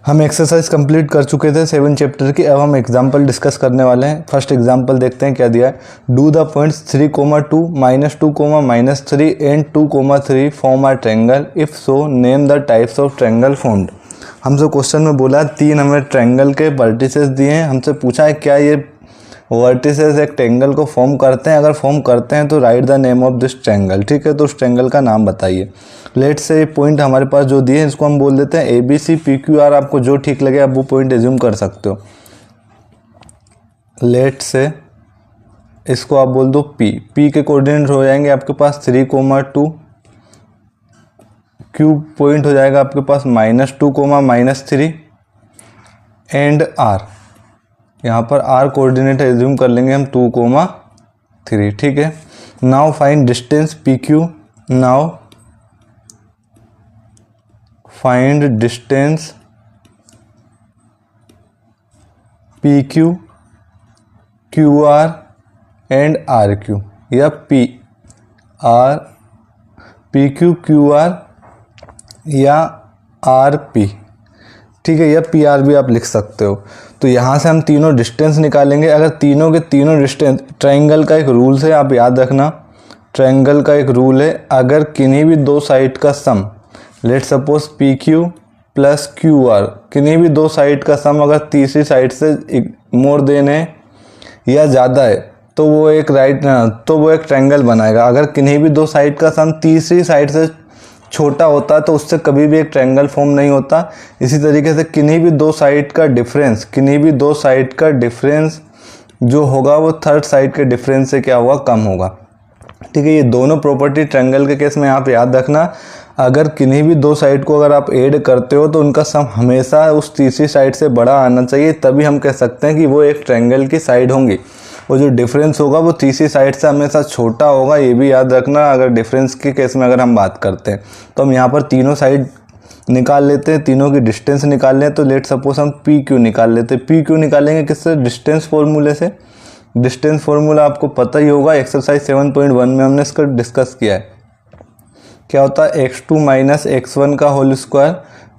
हम exercise complete कर चुके थे 7 चैप्टर की। अब हम एग्जाम्पल डिस्कस करने वाले हैं। फर्स्ट एग्जाम्पल देखते हैं क्या दिया है। Do the points 3, 2, -2, -3 and 2, 3 form a triangle. If so name the types of triangle formed. हमसे क्वेश्चन में बोला 3 हमें ट्रायंगल के वर्टिसेस दिए हैं। हमसे पूछा है क्या ये वर्टिसेस एक ट्रायंगल को फॉर्म करते हैं, अगर फॉर्म करते हैं तो right the name of this triangle. ठीक है, तो उस ट्रायंगल का नाम बताइए। लेट से पॉइंट हमारे पास जो दिए हैं इसको हम बोल देते हैं ABC PQR। आपको जो ठीक लगे आप वो पॉइंट एज्यूम कर सकते हो। लेट से इसको आप बोल दो P के कोऑर्डिनेट हो जाएंगे आपके पास 3, 2। Q पॉइंट हो जाएगा आपके पास -2, -3 एंड R। यहाँ पर R कोऑर्डिनेट एज्यूम कर लेंगे हम 2, 3। ठीक है, now find distance PQ। Now find distance PQ, QR and RQ, या PQ, QR या RP। ठीक है, या PR भी आप लिख सकते हो। तो यहाँ से हम तीनों डिस्टेंस निकालेंगे। अगर तीनों के तीनों डिस्टेंस, ट्रायंगल का एक रूल है, आप याद रखना, ट्रायंगल का एक रूल है, अगर किन्हीं भी दो साइड का sum, let suppose PQ plus QR, किन्हीं भी दो साइड का सम अगर तीसरी साइड से मोर देन है या ज़्यादा है तो वो एक ट्रायंगल बनाएगा। अगर किन्हीं भी दो साइड का सम तीसरी साइड से छोटा होता है तो उससे कभी भी एक ट्रायंगल फॉर्म नहीं होता। इसी तरीके से किन्हीं भी दो साइड का डिफरेंस जो होगा वो थर्ड साइड के डिफरेंस से क्या होगा, कम होगा। ठीक है, ये दोनों प्रॉपर्टी ट्रायंगल के केस में आप याद रखना। अगर किन्हीं भी दो साइड को अगर आप ऐड करते हो तो उनका सम हमेशा उस तीसरी साइड से बड़ा आना चाहिए, तभी हम कह सकते हैं कि वो एक ट्रायंगल की साइड होंगी। वो जो डिफरेंस होगा वो तीसरी साइड से हमेशा छोटा होगा, ये भी याद रखना। अगर डिफरेंस के केस में अगर हम बात करते हैं तो हम यहाँ पर तीनों साइड निकाल लेते हैं, तीनों की डिस्टेंस निकाल लें। तो लेट सपोज हम PQ निकाल लेते हैं। PQ निकालेंगे किससे, डिस्टेंस फॉर्मूले से। डिस्टेंस फॉर्मूला आपको पता ही होगा, एक्सरसाइज 7.1 में हमने इसका डिस्कस किया है। क्या होता है, x2 - x1 का whole square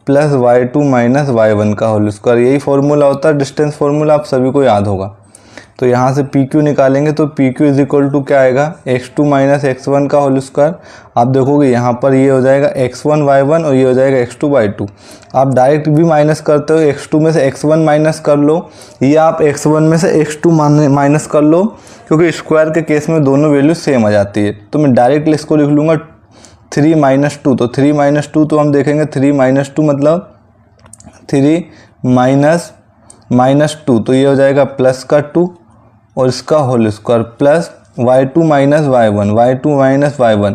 plus y2 - y1 का होल स्क्वायर। यही फॉर्मूला होता है डिस्टेंस फॉर्मूला, आप सभी को याद होगा। तो यहाँ से PQ निकालेंगे तो PQ इज इक्वल टू क्या आएगा, x2 - x1 का होल स्क्वायर। आप देखोगे यहाँ पर ये हो जाएगा x1 y1 और ये हो जाएगा x2 y2। आप डायरेक्ट भी माइनस करते हो, x2 में से x1 माइनस कर लो या आप x1 में से x2 माइनस कर लो, क्योंकि स्क्वायर के केस में दोनों वैल्यू सेम आ जाती है। तो मैं डायरेक्टली इसको लिख लूँगा 3 - 2। तो 3 - 2 तो हम देखेंगे 3 - 2 मतलब 3 -2, तो ये हो जाएगा प्लस का 2 और इसका whole square plus y2 - y1।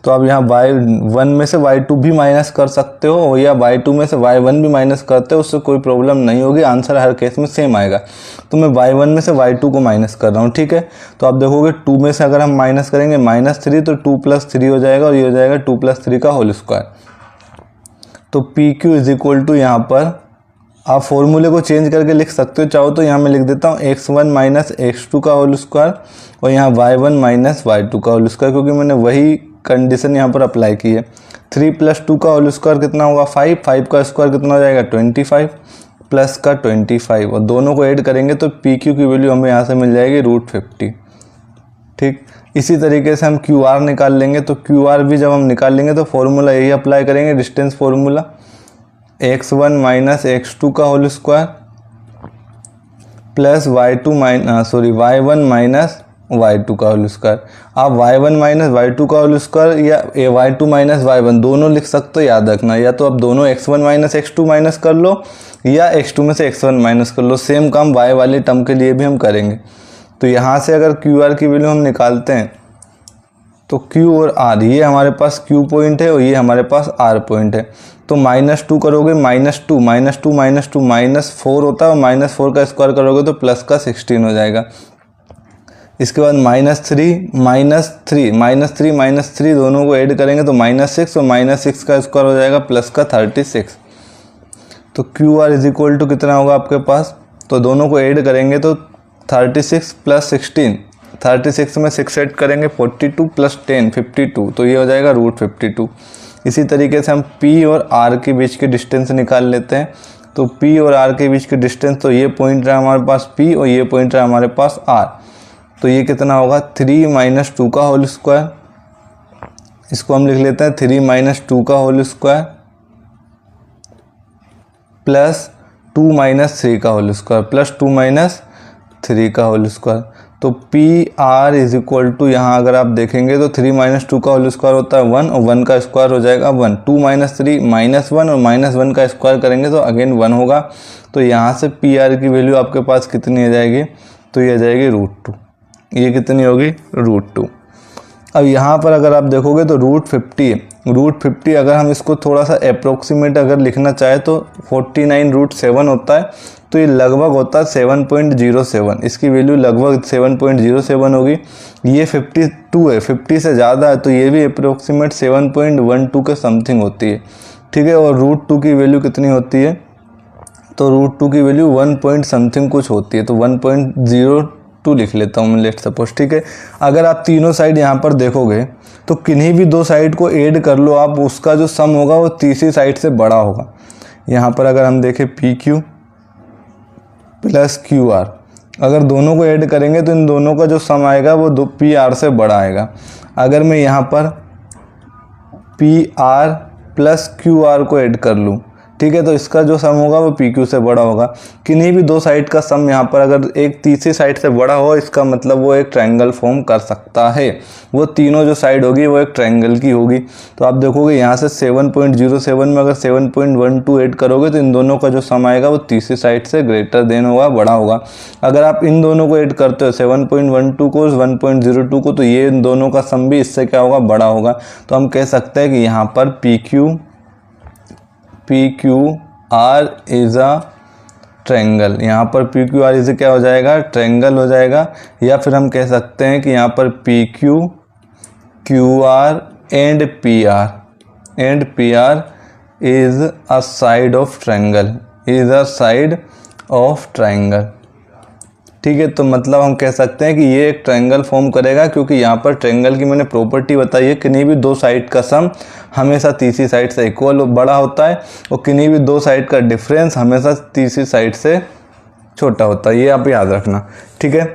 तो आप यहाँ y1 में से y2 भी माइनस कर सकते हो या y2 में से y1 भी माइनस करते हो, उससे कोई प्रॉब्लम नहीं होगी, आंसर हर केस में सेम आएगा। तो मैं y1 में से y2 को माइनस कर रहा हूँ। ठीक है, तो आप देखोगे 2 में से अगर हम माइनस करेंगे -3 तो 2 + 3 हो जाएगा और ये हो जाएगा 2 + 3 का होल स्क्वायर। तो PQ इज इक्वल टू, यहाँ पर आप फॉर्मूले को चेंज करके लिख सकते हो, चाहो तो यहाँ मैं लिख देता हूँ x1 - x2 का होल स्क्वायर और यहाँ y1 - y2 का होल स्क्वायर, क्योंकि मैंने वही कंडीशन यहाँ पर अप्लाई की है। 3 + 2 का होल स्क्वायर कितना होगा, 5 का स्क्वायर कितना हो जाएगा 25 प्लस का 25, और दोनों को ऐड करेंगे तो PQ की वैल्यू हमें यहाँ से मिल जाएगी √50। ठीक, इसी तरीके से हम QR निकाल लेंगे। तो QR भी जब हम निकाल लेंगे तो फॉर्मूला यही अप्लाई करेंगे, डिस्टेंस फॉर्मूला, x1 - x2 का whole square plus y1 - y2 का होल स्क्वायर। आप y1 - y2 का होल स्क्वायर या y2 - y1 दोनों लिख सकते हो, याद रखना। या तो आप दोनों x1 - x2 माइनस कर लो या x2 में से x1 माइनस कर लो। सेम काम y वाले टर्म के लिए भी हम करेंगे। तो यहाँ से अगर QR की वैल्यू हम निकालते हैं तो Q और R, ये हमारे पास Q पॉइंट है और ये हमारे पास R पॉइंट है। तो -2 करोगे, -2 -4 होता है और -4 का स्क्वायर करोगे तो प्लस का 16 हो जाएगा। इसके बाद -3 दोनों को ऐड करेंगे तो -6 और -6 का स्क्वायर हो जाएगा प्लस का 36। तो QR इज इक्वल टू कितना होगा आपके पास, तो दोनों को ऐड करेंगे तो 36 प्लस 16, 36 में 6 ऐड करेंगे 42 प्लस 10 52, तो ये हो जाएगा √52। इसी तरीके से हम P और R के बीच की डिस्टेंस निकाल लेते हैं। तो P और R के बीच की डिस्टेंस, तो ये पॉइंट रहा हमारे पास P और ये पॉइंट रहा हमारे पास R। तो ये कितना होगा 3 - 2 का होल स्क्वायर, इसको हम लिख लेते हैं 3 - 2 का होल स्क्वायर प्लस 2 - 3 का होल स्क्वायर प्लस 2 - 3 का होल स्क्वायर। तो P R is equal to, यहाँ अगर आप देखेंगे तो 3 - 2 का होल स्क्वायर होता है 1 और 1 का स्क्वायर हो जाएगा 1, 2 - 3 -1 और -1 का स्क्वायर करेंगे तो अगेन 1 होगा। तो यहाँ से पी आर की वैल्यू आपके पास कितनी आ जाएगी, तो ये आ जाएगी √2। ये कितनी होगी √2। अब यहाँ पर अगर आप देखोगे तो √50 है। √50 अगर हम इसको थोड़ा सा अप्रोक्सीमेट अगर लिखना चाहे तो 49√7 होता है। तो ये लगभग होता है 7.07, इसकी वैल्यू लगभग 7.07 होगी। ये 52 है, 50 से ज़्यादा है, तो ये भी अप्रोक्सीमेट 7.12 के समथिंग होती है, ठीक है। और √2 की वैल्यू कितनी होती है, तो √2 की वैल्यू 1 पॉइंट समथिंग कुछ होती है, तो 1.02 लिख लेता हूँ मैं, लेट सपोज, ठीक है। अगर आप तीनों साइड यहाँ पर देखोगे तो किन्हीं भी दो साइड को ऐड कर लो आप, उसका जो सम होगा वो तीसरी साइड से बड़ा होगा। यहाँ पर अगर हम देखें PQ प्लस QR, अगर दोनों को ऐड करेंगे तो इन दोनों का जो सम आएगा वो PR से बड़ा आएगा। अगर मैं यहाँ पर PR प्लस QR को ऐड कर लूँ, ठीक है, तो इसका जो सम होगा वो PQ से बड़ा होगा। किन्हीं भी दो साइड का सम यहाँ पर अगर एक तीसरी साइड से बड़ा हो, इसका मतलब वो एक ट्रायंगल फॉर्म कर सकता है। वो तीनों जो साइड होगी वो एक ट्रायंगल की होगी। तो आप देखोगे यहाँ से 7.07 में अगर 7.12 ऐड करोगे तो इन दोनों का जो सम आएगा वो तीसरी साइड से ग्रेटर देन होगा, बड़ा होगा। अगर आप इन दोनों को ऐड करते हो 7.12 को 1.02 को, तो ये इन दोनों का सम भी इससे क्या होगा, बड़ा होगा। तो हम कह सकते हैं कि यहाँ पर PQR इज़ अ ट्रायंगल, यहाँ पर PQR इज़ क्या हो जाएगा, ट्रायंगल हो जाएगा। या फिर हम कह सकते हैं कि यहाँ पर PQ QR and PR is a side of triangle, is a side of triangle, ठीक है। तो मतलब हम कह सकते हैं कि ये एक ट्रायंगल फॉर्म करेगा, क्योंकि यहाँ पर ट्रायंगल की मैंने प्रॉपर्टी बताई है, किन्हीं भी दो साइड का सम हमेशा तीसरी साइड से इक्वल बड़ा होता है और किन्हीं भी दो साइड का डिफरेंस हमेशा तीसरी साइड से छोटा होता है। ये आप याद रखना, ठीक है।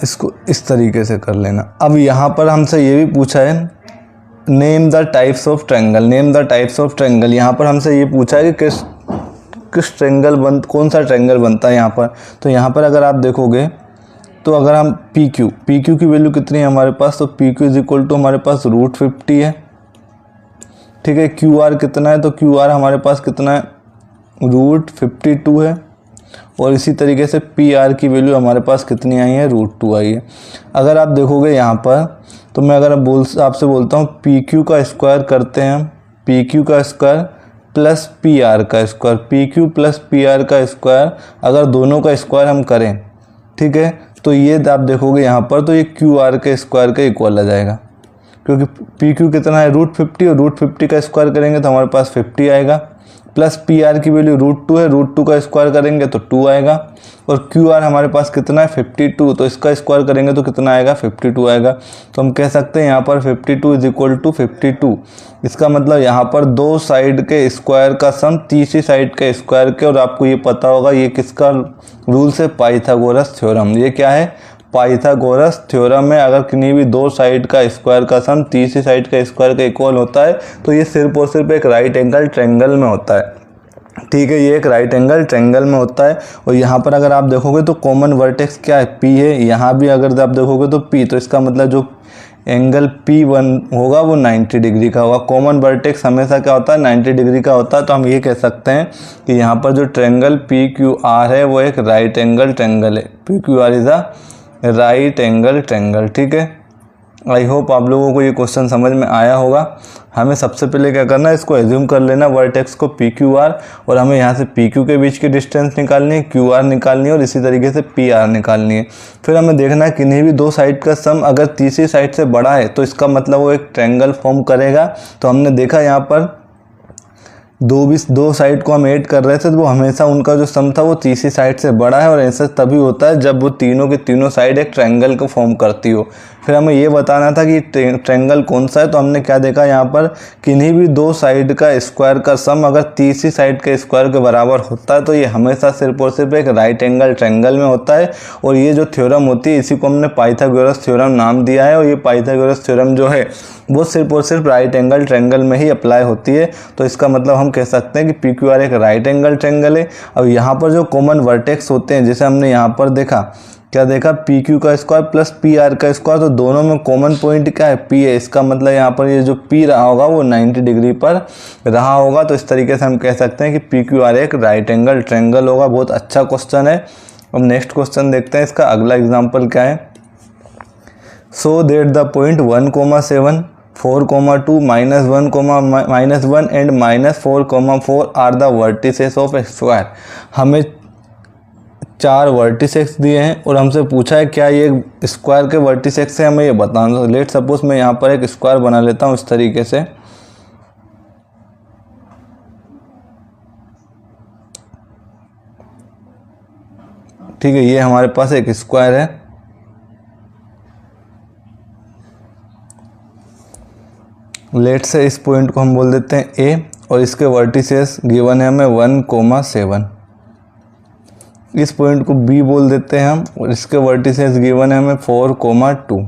इसको इस तरीके से कर लेना। अब यहाँ पर हमसे ये भी पूछा है name the types of triangle, name the types of triangle. यहाँ पर हमसे ये पूछा है कि किस ट्रायंगल कौन सा ट्रायंगल बनता है यहाँ पर। तो यहाँ पर अगर आप देखोगे तो अगर हम PQ की वैल्यू कितनी है हमारे पास, तो PQ इज इक्वल टू हमारे पास √50 है, ठीक है। QR कितना है, तो QR हमारे पास कितना है, √52 है। और इसी तरीके से PR की वैल्यू हमारे पास कितनी आई है, √2 आई है। अगर आप देखोगे यहाँ पर, तो मैं अगर आपसे बोलता हूँ PQ का स्क्वायर करते हैं हम, PQ का स्क्वायर प्लस PR का स्क्वायर, PQ प्लस PR का स्क्वायर, अगर दोनों का स्क्वायर हम करें, ठीक है, तो ये आप देखोगे यहाँ पर, तो ये QR के स्क्वायर के इक्वल आ जाएगा, क्योंकि PQ कितना है, √50, और √50 का स्क्वायर करेंगे तो हमारे पास 50 आएगा, प्लस PR की वैल्यू √2 है, √2 का स्क्वायर करेंगे तो 2 आएगा, और QR हमारे पास कितना है 52, तो इसका स्क्वायर करेंगे तो कितना आएगा, 52 आएगा। तो हम कह सकते हैं यहाँ पर 52 इज इक्वल टू 52। इसका मतलब यहाँ पर दो साइड के स्क्वायर का सम तीसरी साइड के स्क्वायर के, और आपको ये पता होगा ये किसका रूल्स है, पाइथागोरस थ्योरम। ये क्या है, पाइथागोरस थ्योरम में अगर किन्हीं भी दो साइड का स्क्वायर का सम तीसरी साइड के स्क्वायर के इक्वल होता है तो ये सिर्फ और सिर्फ एक राइट एंगल ट्रायंगल में होता है, ठीक है। ये एक राइट एंगल ट्रायंगल में होता है। और यहाँ पर अगर आप देखोगे तो कॉमन वर्टेक्स क्या है, P है। यहाँ भी अगर आप देखोगे तो P, तो इसका मतलब जो एंगल P1 होगा वो 90 डिग्री का होगा। कॉमन वर्टेक्स हमेशा क्या होता है, 90 डिग्री का होता है। तो हम ये कह सकते हैं कि यहाँ पर जो ट्रायंगल PQR है वो एक राइट एंगल ट्रायंगल है। PQR is a right angle triangle, ठीक है। आई होप आप लोगों को ये क्वेश्चन समझ में आया होगा। हमें सबसे पहले क्या करना है, इसको एज्यूम कर लेना वर्टेक्स को PQR, और हमें यहाँ से PQ के बीच की डिस्टेंस निकालनी है, QR निकालनी है, और इसी तरीके से PR निकालनी है। फिर हमें देखना है किन्हीं भी दो साइड का सम अगर तीसरी साइड से बड़ा है तो इसका मतलब वो एक ट्रायंगल फॉर्म करेगा। तो हमने देखा यहाँ पर दो साइड को हम ऐड कर रहे थे तो वो हमेशा उनका जो सम था वो तीसरी साइड से बड़ा है, और ऐसा तभी होता है जब वो तीनों के तीनों साइड एक ट्रायंगल को फॉर्म करती हो। फिर हमें ये बताना था कि ट्रायंगल कौन सा है। तो हमने क्या देखा यहाँ पर, किन्हीं भी दो साइड का स्क्वायर का सम अगर तीसरी साइड के स्क्वायर के बराबर होता है तो ये हमेशा सिर्फ और सिर्फ एक राइट एंगल ट्रायंगल में होता है। और ये जो थ्योरम होती है इसी को हमने पाइथागोरस थ्योरम नाम दिया है। और ये पाइथागोरस थ्योरम जो है वो सिर्फ और सिर्फ राइट एंगल ट्रायंगल में ही अप्लाई होती है। तो इसका मतलब हम कह सकते हैं कि पी क्यू आर एक राइट एंगल ट्रायंगल है। अब यहाँ पर जो कॉमन वर्टेक्स होते हैं, जैसे हमने यहाँ पर देखा, क्या देखा, पी क्यू का स्क्वायर प्लस पी आर का स्क्वायर, तो दोनों में कॉमन पॉइंट क्या है, पी है। इसका मतलब यहाँ पर ये जो पी रहा होगा वो 90 डिग्री पर रहा होगा। तो इस तरीके से हम कह सकते हैं कि पी क्यू आर एक राइट एंगल ट्रायंगल होगा। बहुत अच्छा क्वेश्चन है। अब नेक्स्ट क्वेश्चन देखते हैं। इसका अगला एग्जाम्पल क्या है, so that the point 1,7 4,2 -1 and -4,4 are the vertices of square. हमें 4 वर्टिसेस दिए हैं और हमसे पूछा है क्या ये स्क्वायर के वर्टिसेस से, हमें ये बताना। लेट सपोज मैं यहाँ पर एक स्क्वायर बना लेता हूँ इस तरीके से। ठीक है, ये हमारे पास एक स्क्वायर है। लेट से इस पॉइंट को हम बोल देते हैं ए और इसके वर्टिसेस गिवन है हमें 1,7। इस पॉइंट को बी बोल देते हैं हम और इसके वर्टिसेस गिवन है हमें 4,2।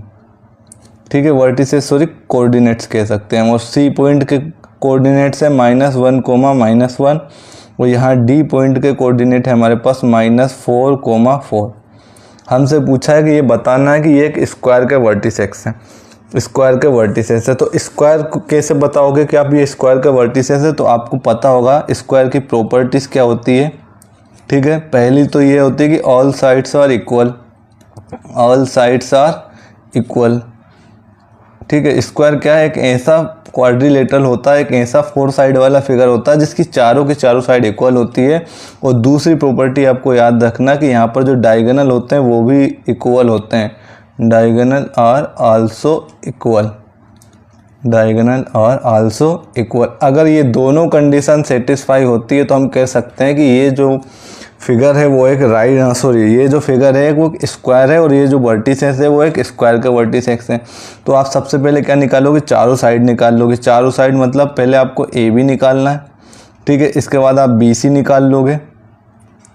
ठीक है, वर्टिसेस सॉरी कोऑर्डिनेट्स कह सकते हैं। और सी पॉइंट के कोऑर्डिनेट्स है -1, और यहाँ डी पॉइंट के कोऑर्डिनेट है हमारे पास -4,4। हमसे पूछा है कि ये बताना है कि ये एक स्क्वायर के वर्टिसेस हैं, स्क्वायर के वर्टिसेस है। तो स्क्वायर को कैसे बताओगे कि आप ये स्क्वायर के वर्टिसेस है, तो आपको पता होगा स्क्वायर की प्रॉपर्टीज़ क्या होती है। ठीक है, पहली तो ये होती है कि all sides are equal, all sides are equal. ठीक है, स्क्वायर क्या है, एक ऐसा क्वाड्रिलेटरल होता है, एक ऐसा 4 साइड वाला फिगर होता है जिसकी चारों की चारों साइड इक्वल होती है। और दूसरी प्रॉपर्टी आपको याद रखना कि यहाँ पर जो डायगोनल होते हैं वो भी इक्वल होते हैं। Diagonal are also equal, diagonal are also equal. अगर ये दोनों कंडीशन सेटिस्फाई होती है तो हम कह सकते हैं कि ये जो फिगर है वो एक ये जो फिगर है वो स्क्वायर है और ये जो वर्टिसेस है वो एक स्क्वायर के वर्टिसेस हैं। तो आप सबसे पहले क्या निकालोगे, चारों साइड निकाल लोगे। चारों साइड मतलब पहले आपको ए बी निकालना है। ठीक है, इसके बाद आप बी सी निकाल लोगे,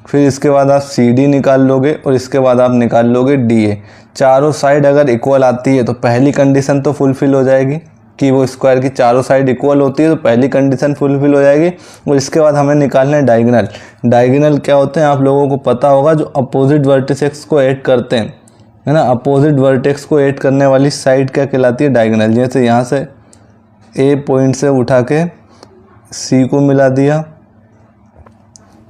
फिर इसके बाद आप सी डी निकाल लोगे और इसके बाद आप निकाल लोगे डी ए। चारों साइड अगर इक्वल आती है तो पहली कंडीशन तो फुलफिल हो जाएगी कि वो स्क्वायर की चारों साइड इक्वल होती है, तो पहली कंडीशन फुलफिल हो जाएगी। और इसके बाद हमें निकालना है डायगोनल। डायगोनल क्या होते हैं आप लोगों को पता होगा, जो अपोजिट वर्टिसेस को ऐड करते हैं, है ना। अपोजिट वर्टेक्स को ऐड करने वाली साइड क्या कहलाती है, डायगोनल। जैसे यहाँ से ए पॉइंट से उठा के सी को मिला दिया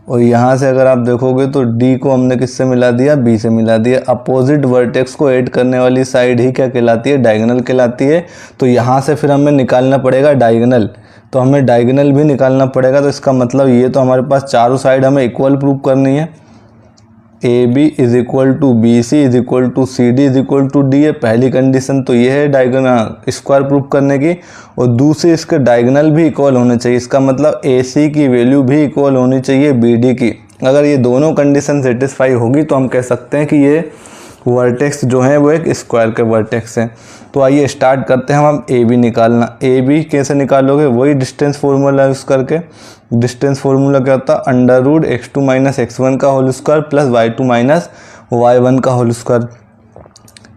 और यहाँ से अगर आप देखोगे तो डी को हमने किससे मिला दिया, बी से मिला दिया। अपोजिट वर्टेक्स को ऐड करने वाली साइड ही क्या कहलाती है, डायगोनल कहलाती है। तो यहाँ से फिर हमें निकालना पड़ेगा डायगोनल, तो हमें डायगोनल भी निकालना पड़ेगा। तो इसका मतलब ये तो हमारे पास चारों साइड हमें इक्वल प्रूव करनी है। A B is equal to B C is equal to C D is equal to D है पहली कंडीशन। तो ये है डायगोनल स्क्वायर प्रूव करने की। और दूसरी, इसके डायगोनल भी इक्वल होने चाहिए। इसका मतलब ए सी की वैल्यू भी इक्वल होनी चाहिए बी डी की। अगर ये दोनों कंडीशन सेटिस्फाई होगी तो हम कह सकते हैं कि ये वर्टेक्स जो है वो एक स्क्वायर के वर्टेक्स हैं। तो आइए स्टार्ट करते हैं हम ए बी निकालना। ए बी कैसे निकालोगे, वही डिस्टेंस फार्मूला यूज़ करके। डिस्टेंस फार्मूला क्या होता है, अंडर रूट x2 - x1 का whole square plus y2 - y1 का होल स्क्वायर।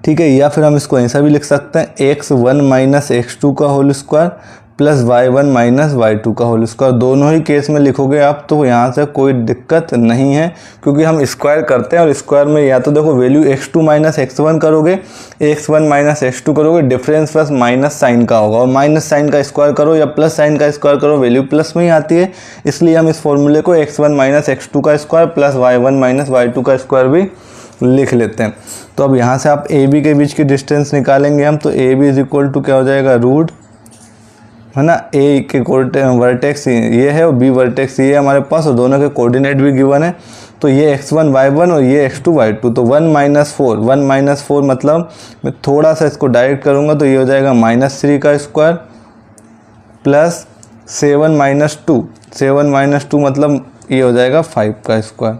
ठीक है, या फिर हम इसको ऐसा भी लिख सकते हैं x1 - x2 का whole square plus y1 - y2 का होल स्क्वायर। दोनों ही केस में लिखोगे आप तो यहाँ से कोई दिक्कत नहीं है, क्योंकि हम स्क्वायर करते हैं और स्क्वायर में या तो देखो वैल्यू x2 - x1 करोगे, x1 - x2 करोगे, डिफरेंस बस माइनस साइन का होगा। और माइनस साइन का स्क्वायर करो या प्लस साइन का स्क्वायर करो, वैल्यू प्लस में ही आती है। इसलिए हम इस फॉर्मूले को x1 - x2 का स्क्वायर प्लस y1 - y2 का स्क्वायर भी लिख लेते हैं। तो अब यहाँ से आप ए बी के बीच की डिस्टेंस निकालेंगे हम, तो A B is equal to क्या हो जाएगा, रूट, है ना। ए के वर्टेक्स ये है और बी वर्टेक्स ये है हमारे पास, और दोनों के कोऑर्डिनेट भी गिवन है। तो ये x1 y1 और ये x2 y2। तो 1 - 4 मतलब मैं थोड़ा सा इसको डायरेक्ट करूँगा तो ये हो जाएगा -3 का स्क्वायर प्लस 7 - 2 मतलब ये हो जाएगा 5 का स्क्वायर।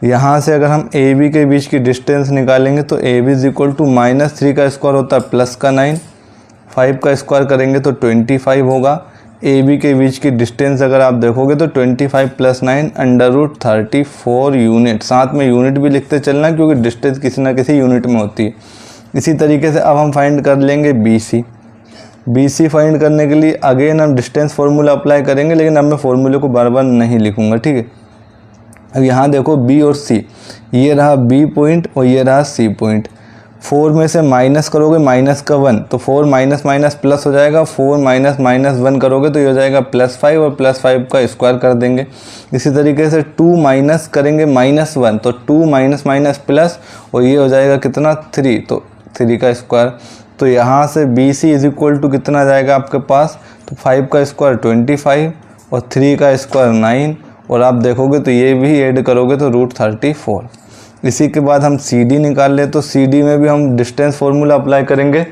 यहाँ से अगर हम ए बी के बीच की डिस्टेंस निकालेंगे तो A B is equal to -3 का स्क्वायर होता है प्लस का 9, 5 का स्क्वायर करेंगे तो 25 होगा। ए बी के बीच की डिस्टेंस अगर आप देखोगे तो 25 + 9 √34 यूनिट, साथ में यूनिट भी लिखते चलना क्योंकि डिस्टेंस किसी ना किसी यूनिट में होती है। इसी तरीके से अब हम फाइंड कर लेंगे बी सी फाइंड करने के लिए अगेन हम डिस्टेंस फार्मूला अप्लाई करेंगे, लेकिन अब मैं फार्मूले को बार बार नहीं लिखूंगा, ठीक है। अब यहाँ देखो बी और सी, ये रहा बी पॉइंट और ये रहा सी पॉइंट। 4 में से माइनस करोगे माइनस का 1 तो 4 माइनस माइनस प्लस हो जाएगा, 4 माइनस माइनस 1 करोगे तो ये हो जाएगा +5 और +5 का स्क्वायर कर देंगे। इसी तरीके से 2 माइनस करेंगे -1 तो 2 माइनस माइनस प्लस और ये हो जाएगा कितना 3, तो 3 का स्क्वायर। तो यहाँ से B C is equal to कितना जाएगा आपके पास, तो 5 का स्क्वायर 25 और 3 का स्क्वायर 9 और आप देखोगे तो ये भी ऐड करोगे तो √34। इसी के बाद हम सी डी निकाल ले, तो सी डी में भी हम डिस्टेंस फार्मूला अप्लाई करेंगे।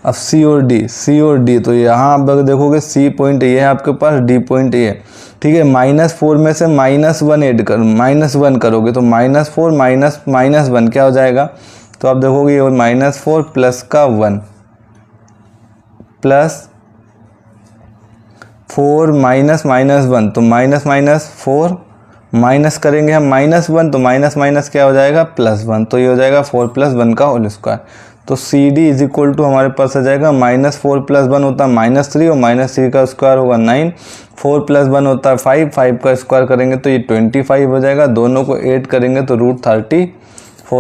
अब सी और डी तो यहाँ आप अगर देखोगे सी पॉइंट ये है आपके पास, डी पॉइंट ये, ठीक है। -4 में से -1 ऐड कर -1 करोगे तो -4 माइनस 1 क्या हो जाएगा, तो आप देखोगे ये -4 प्लस का 1 प्लस 4 माइनस माइनस 1 तो माइनस माइनस 4 माइनस करेंगे हम -1 तो माइनस माइनस क्या हो जाएगा +1, तो ये हो जाएगा 4 + 1 का होल स्क्वायर। तो C D is equal to हमारे पास आ जाएगा -4 + 1 होता है -3 और -3 का स्क्वायर होगा 9, 4 + 1 होता है 5, 5 का स्क्वायर करेंगे तो ये 25 हो जाएगा, दोनों को ऐड करेंगे तो √34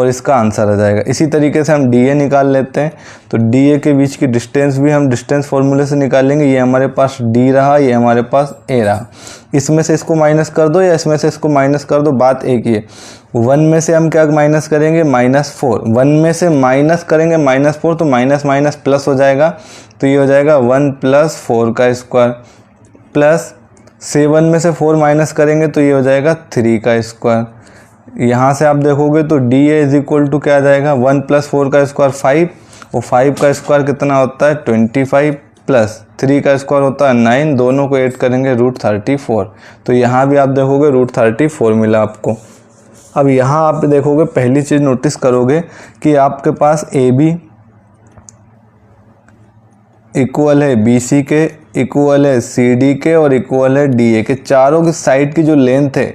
इसका आंसर आ जाएगा। इसी तरीके से हम डी ए निकाल लेते हैं, तो डी ए के बीच की डिस्टेंस भी हम डिस्टेंस फार्मूले से निकालेंगे। ये हमारे पास डी रहा, ये हमारे पास ए रहा, इसमें से इसको माइनस कर दो या इसमें से इसको माइनस कर दो, बात एक ही है। 1 में से हम क्या माइनस करेंगे -4, 1 में से माइनस करेंगे -4 तो माइनस माइनस प्लस हो जाएगा, तो ये हो जाएगा 1 + 4 का स्क्वायर प्लस 7 में से 4 माइनस करेंगे तो ये हो जाएगा 3 का स्क्वायर। यहाँ से आप देखोगे तो D A is equal to क्या आ जाएगा 1 + 4 का स्क्वायर 5 और 5 का स्क्वायर कितना होता है 25 प्लस 3 का स्क्वायर होता है 9, दोनों को ऐड करेंगे √34, तो यहाँ भी आप देखोगे √34 मिला आपको। अब यहाँ आप देखोगे पहली चीज़ नोटिस करोगे कि आपके पास ए बी इक्वल है बी सी के, इक्वल है सी डी के और इक्वल है डी ए के। चारों की साइड की जो लेंथ है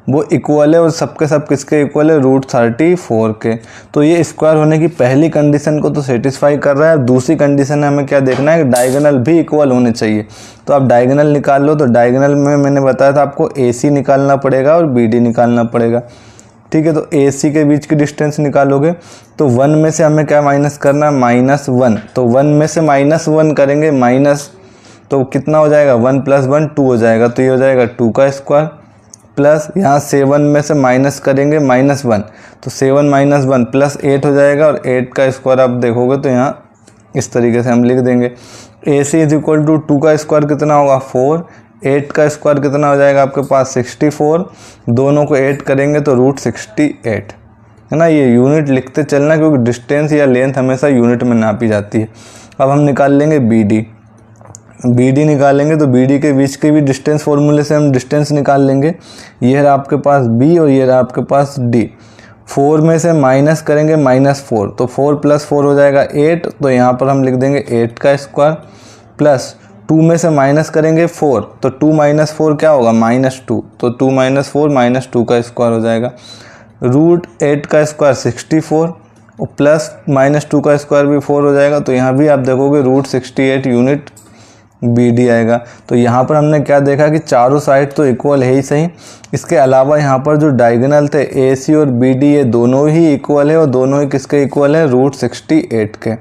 वो इक्वल है और सबके सब किसके इक्वल है √34 के। तो ये स्क्वायर होने की पहली कंडीशन को तो सेटिस्फाई कर रहा है। दूसरी कंडीशन हमें क्या देखना है कि डायगोनल भी इक्वल होने चाहिए। तो आप डायगोनल निकाल लो, तो डायगोनल में मैंने बताया था आपको ए सी निकालना पड़ेगा और बी डी निकालना पड़ेगा, ठीक है। तो ए सी के बीच की डिस्टेंस निकालोगे तो 1 में से हमें क्या माइनस करना है -1, तो 1 में से -1 करेंगे माइनस, तो कितना हो जाएगा 1 + 1 2 हो जाएगा, तो ये हो जाएगा 2 का स्क्वायर प्लस यहाँ 7 में से माइनस करेंगे -1 तो 7 - 1 + 8 हो जाएगा और 8 का स्क्वायर आप देखोगे तो यहाँ इस तरीके से हम लिख देंगे। ए सी इज इक्वल टू 2 का स्क्वायर कितना होगा 4, 8 का स्क्वायर कितना हो जाएगा आपके पास 64, दोनों को ऐड करेंगे तो √68 है ना। ये यूनिट लिखते चलना क्योंकि डिस्टेंस या लेंथ हमेशा यूनिट में नापी जाती है। अब हम निकाल लेंगे बी डी निकालेंगे, तो बी डी के बीच के भी डिस्टेंस फार्मूले से हम डिस्टेंस निकाल लेंगे। ये रहा आपके पास बी और ये रहा आपके पास डी। 4 में से माइनस करेंगे -4 तो 4 + 4 हो जाएगा 8, तो यहाँ पर हम लिख देंगे 8 का स्क्वायर प्लस 2 में से माइनस करेंगे 4 तो 2 - 4 क्या होगा -2, तो 2 - 4 -2 का स्क्वायर हो जाएगा। √8 का स्क्वायर 64 और प्लस -2 का स्क्वायर भी 4 हो जाएगा, तो यहाँ भी आप देखोगे √68 यूनिट बी डी आएगा। तो यहाँ पर हमने क्या देखा कि चारों साइड तो इक्वल है ही सही, इसके अलावा यहाँ पर जो डायगोनल थे ए सी और बी डी ये दोनों ही इक्वल है और दोनों ही किसके इक्वल है √68 के।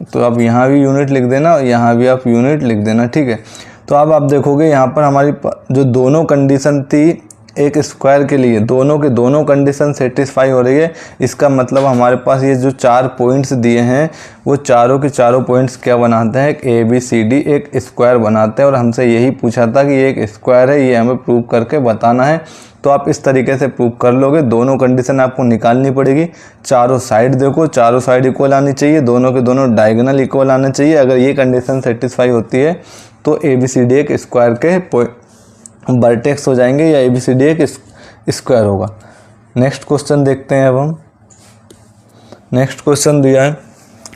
तो आप यहाँ भी यूनिट लिख देना और यहाँ भी आप यूनिट लिख देना, ठीक है। तो अब आप देखोगे यहाँ पर हमारी जो दोनों कंडीशन थी एक स्क्वायर के लिए, दोनों के दोनों कंडीशन सेटिस्फाई हो रही है। इसका मतलब हमारे पास ये जो 4 पॉइंट्स दिए हैं वो चारों के चारों पॉइंट्स क्या बनाते हैं, एक ए बी सी डी एक स्क्वायर बनाते हैं। और हमसे यही पूछा था कि ये एक स्क्वायर है, ये हमें प्रूव करके बताना है। तो आप इस तरीके से प्रूव कर लोगे। दोनों कंडीशन आपको निकालनी पड़ेगी। चारों साइड देखो, चारों साइड इक्वल आनी चाहिए, दोनों के दोनों डायगोनल इक्वल आने चाहिए। अगर ये कंडीशन सेटिस्फाई होती है तो ए बी सी डी एक स्क्वायर के वर्टेक्स हो जाएंगे या ABCD एक स्क्वायर होगा। नेक्स्ट क्वेश्चन देखते हैं अब हम। नेक्स्ट क्वेश्चन दिया है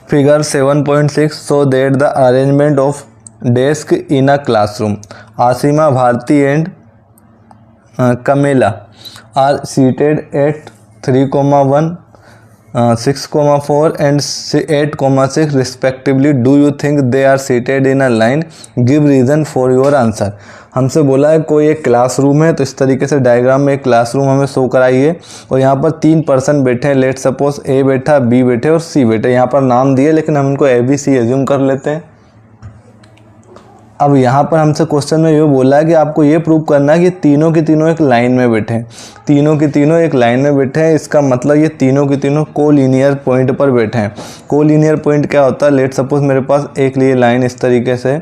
figure 7.6 so that the arrangement of desk in a classroom Ashima Bharti and Camella are seated at 3,1 6,4 and 8,6 respectively. Do you think they are seated in a line? Give reason for your answer. हमसे बोला है कोई एक classroom है, तो इस तरीके से डायग्राम में एक क्लासरूम हमें शो कराइए और यहाँ पर 3 पर्सन बैठे हैं। लेट सपोज A बैठा, B बैठे और C बैठे। यहाँ पर नाम दिए लेकिन हम इनको ABC एज्यूम कर लेते हैं। अब यहाँ पर हमसे क्वेश्चन में ये बोला है कि आपको ये प्रूव करना है कि तीनों के तीनों एक लाइन में बैठे हैं। तीनों के तीनों एक लाइन में बैठे हैं, इसका मतलब ये तीनों के तीनों कोलिनियर पॉइंट पर बैठे हैं। कोलिनियर पॉइंट क्या होता है? लेट सपोज मेरे पास एक लिए लाइन इस तरीके से,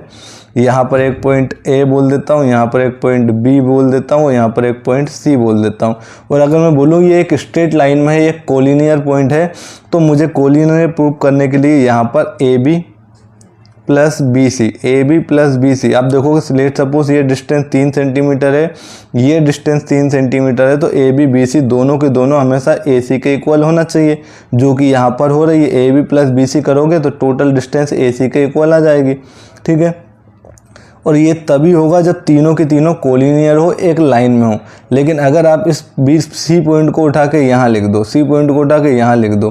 यहाँ पर एक पॉइंट A बोल देता हूँ, यहाँ पर एक पॉइंट B बोल देता हूँ, यहाँ पर एक पॉइंट C बोल देता हूँ। और अगर मैं बोलूँ ये एक स्ट्रेट लाइन में है, ये कोलिनियर पॉइंट है, तो मुझे कोलिनियर प्रूव करने के लिए यहाँ पर AB प्लस बी सी आप देखोगे। लेट सपोज ये डिस्टेंस 3 सेंटीमीटर है, ये डिस्टेंस 3 सेंटीमीटर है, तो AB BC दोनों के दोनों हमेशा AC के इक्वल होना चाहिए, जो कि यहाँ पर हो रही है। AB प्लस BC करोगे तो टोटल डिस्टेंस AC के इक्वल आ जाएगी, ठीक है। और ये तभी होगा जब तीनों के तीनों कोलिनियर हो, एक लाइन में हो। लेकिन अगर आप इस C पॉइंट को उठा के यहाँ लिख दो, C पॉइंट को उठा के यहाँ लिख दो,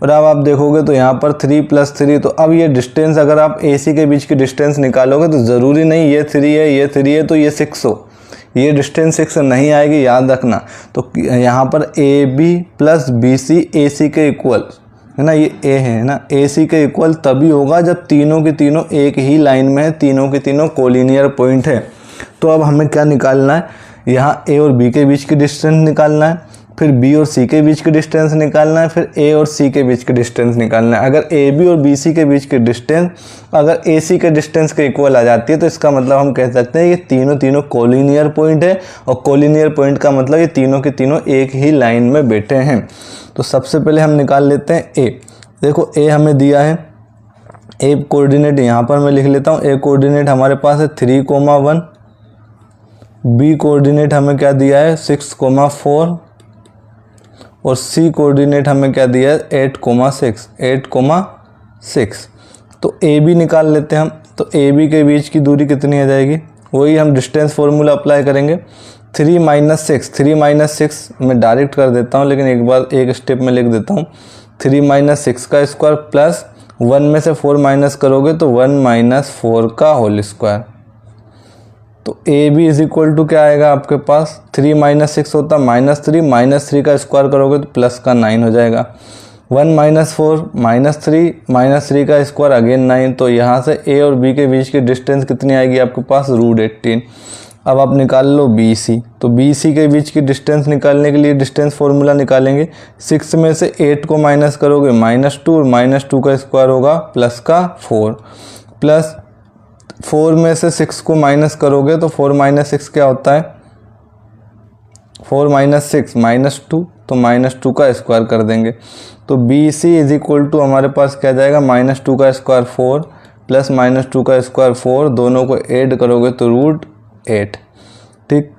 और अब आप देखोगे तो यहाँ पर 3 + 3, तो अब ये डिस्टेंस अगर आप AC के बीच की डिस्टेंस निकालोगे तो ज़रूरी नहीं ये 3 है, ये 3 है तो ये 6 हो, ये डिस्टेंस 6 नहीं आएगी, याद रखना। तो यहाँ पर AB प्लस BC AC के इक्वल है ना, ये A है ना, AC के इक्वल तभी होगा जब तीनों के तीनों एक ही लाइन में है, तीनों के तीनों कोलिनियर पॉइंट है। तो अब हमें क्या निकालना है? यहाँ A और B के बीच की डिस्टेंस निकालना है, फिर B और C के बीच की डिस्टेंस निकालना है, फिर A और C के बीच की डिस्टेंस निकालना है। अगर AB और BC के बीच की डिस्टेंस अगर AC के डिस्टेंस के इक्वल आ जाती है तो इसका मतलब हम कह सकते हैं ये तीनों तीनों कोलिनियर पॉइंट है, और कोलिनियर पॉइंट का मतलब ये तीनों के तीनों एक ही लाइन में बैठे हैं। तो सबसे पहले हम निकाल लेते हैं A। देखो A हमें दिया है, A कोऑर्डिनेट यहाँ पर मैं लिख लेता हूँ। A कोऑर्डिनेट हमारे पास है 3,1, B कोऑर्डिनेट हमें क्या दिया है 6,4, और C कोऑर्डिनेट हमें क्या दिया है 8,6। तो AB निकाल लेते हैं हम। तो AB के बीच की दूरी कितनी आ जाएगी? वही हम डिस्टेंस फार्मूला अप्लाई करेंगे। 3 - 6 मैं डायरेक्ट कर देता हूँ, लेकिन एक बार एक स्टेप में लिख देता हूँ। 3 - 6 का स्क्वायर प्लस 1 में से 4 माइनस करोगे तो 1 - 4 का होल स्क्वायर। तो AB इज इक्वल टू क्या आएगा आपके पास? 3 - 6 होता -3, -3 का स्क्वायर करोगे तो प्लस का 9 हो जाएगा। 1 - 4 -3 का स्क्वायर अगेन 9। तो यहाँ से A और B के बीच की डिस्टेंस कितनी आएगी आपके पास? √18। अब आप निकाल लो BC। तो BC के बीच की डिस्टेंस निकालने के लिए डिस्टेंस फार्मूला निकालेंगे। 6 में से 8 को माइनस करोगे -2, और -2 का स्क्वायर होगा प्लस का 4, प्लस 4 में से 6 को माइनस करोगे तो 4 - 6 क्या होता है? 4 - 6 -2, तो -2 का स्क्वायर कर देंगे। तो BC इज इक्वल टू हमारे पास क्या जाएगा? -2 का स्क्वायर 4 प्लस -2 का स्क्वायर 4, दोनों को ऐड करोगे तो √8, ठीक।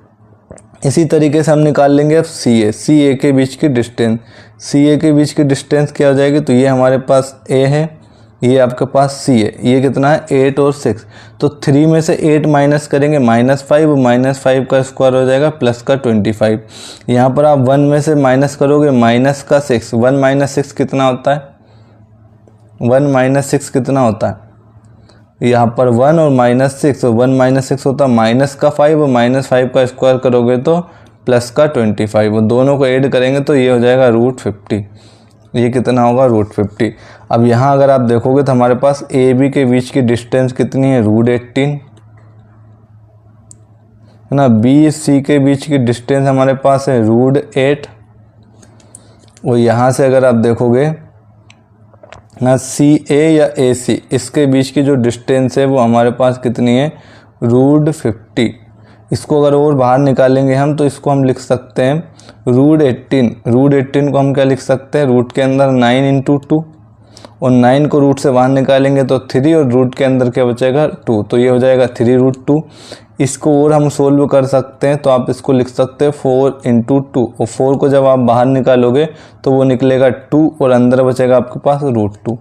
इसी तरीके से हम निकाल लेंगे अब CA के बीच की डिस्टेंस। CA के बीच की डिस्टेंस क्या हो जाएगी? तो ये हमारे पास A है, ये आपके पास C है। ये कितना है? 8 और 6। तो 3 में से 8 माइनस करेंगे -5, -5 का स्क्वायर हो जाएगा प्लस का 25। यहाँ पर आप 1 में से माइनस करोगे माइनस का 6। 1 - 6 कितना होता है? 1 - 6 कितना होता है? यहाँ पर 1 और -6, और 1 - 6 होता है -5, और -5 का स्क्वायर करोगे तो प्लस का 25, और दोनों को ऐड करेंगे तो ये हो जाएगा √50। ये कितना होगा? √50। अब यहाँ अगर आप देखोगे तो हमारे पास AB के बीच की डिस्टेंस कितनी है? √18 है ना। BC के बीच की डिस्टेंस हमारे पास है √8, और यहाँ से अगर आप देखोगे ना CA या AC, इसके बीच की जो डिस्टेंस है वो हमारे पास कितनी है? √50। इसको अगर और बाहर निकालेंगे हम तो इसको हम लिख सकते हैं √18 को हम क्या लिख सकते हैं? रूट के अंदर 9 × 2, और 9 को रूट से बाहर निकालेंगे तो 3 और रूट के अंदर क्या बचेगा 2, तो ये हो जाएगा 3√2। इसको और हम सोल्व कर सकते हैं, तो आप इसको लिख सकते हैं 4 × 2, और 4 को जब आप बाहर निकालोगे तो वो निकलेगा 2 और अंदर बचेगा आपके पास √2।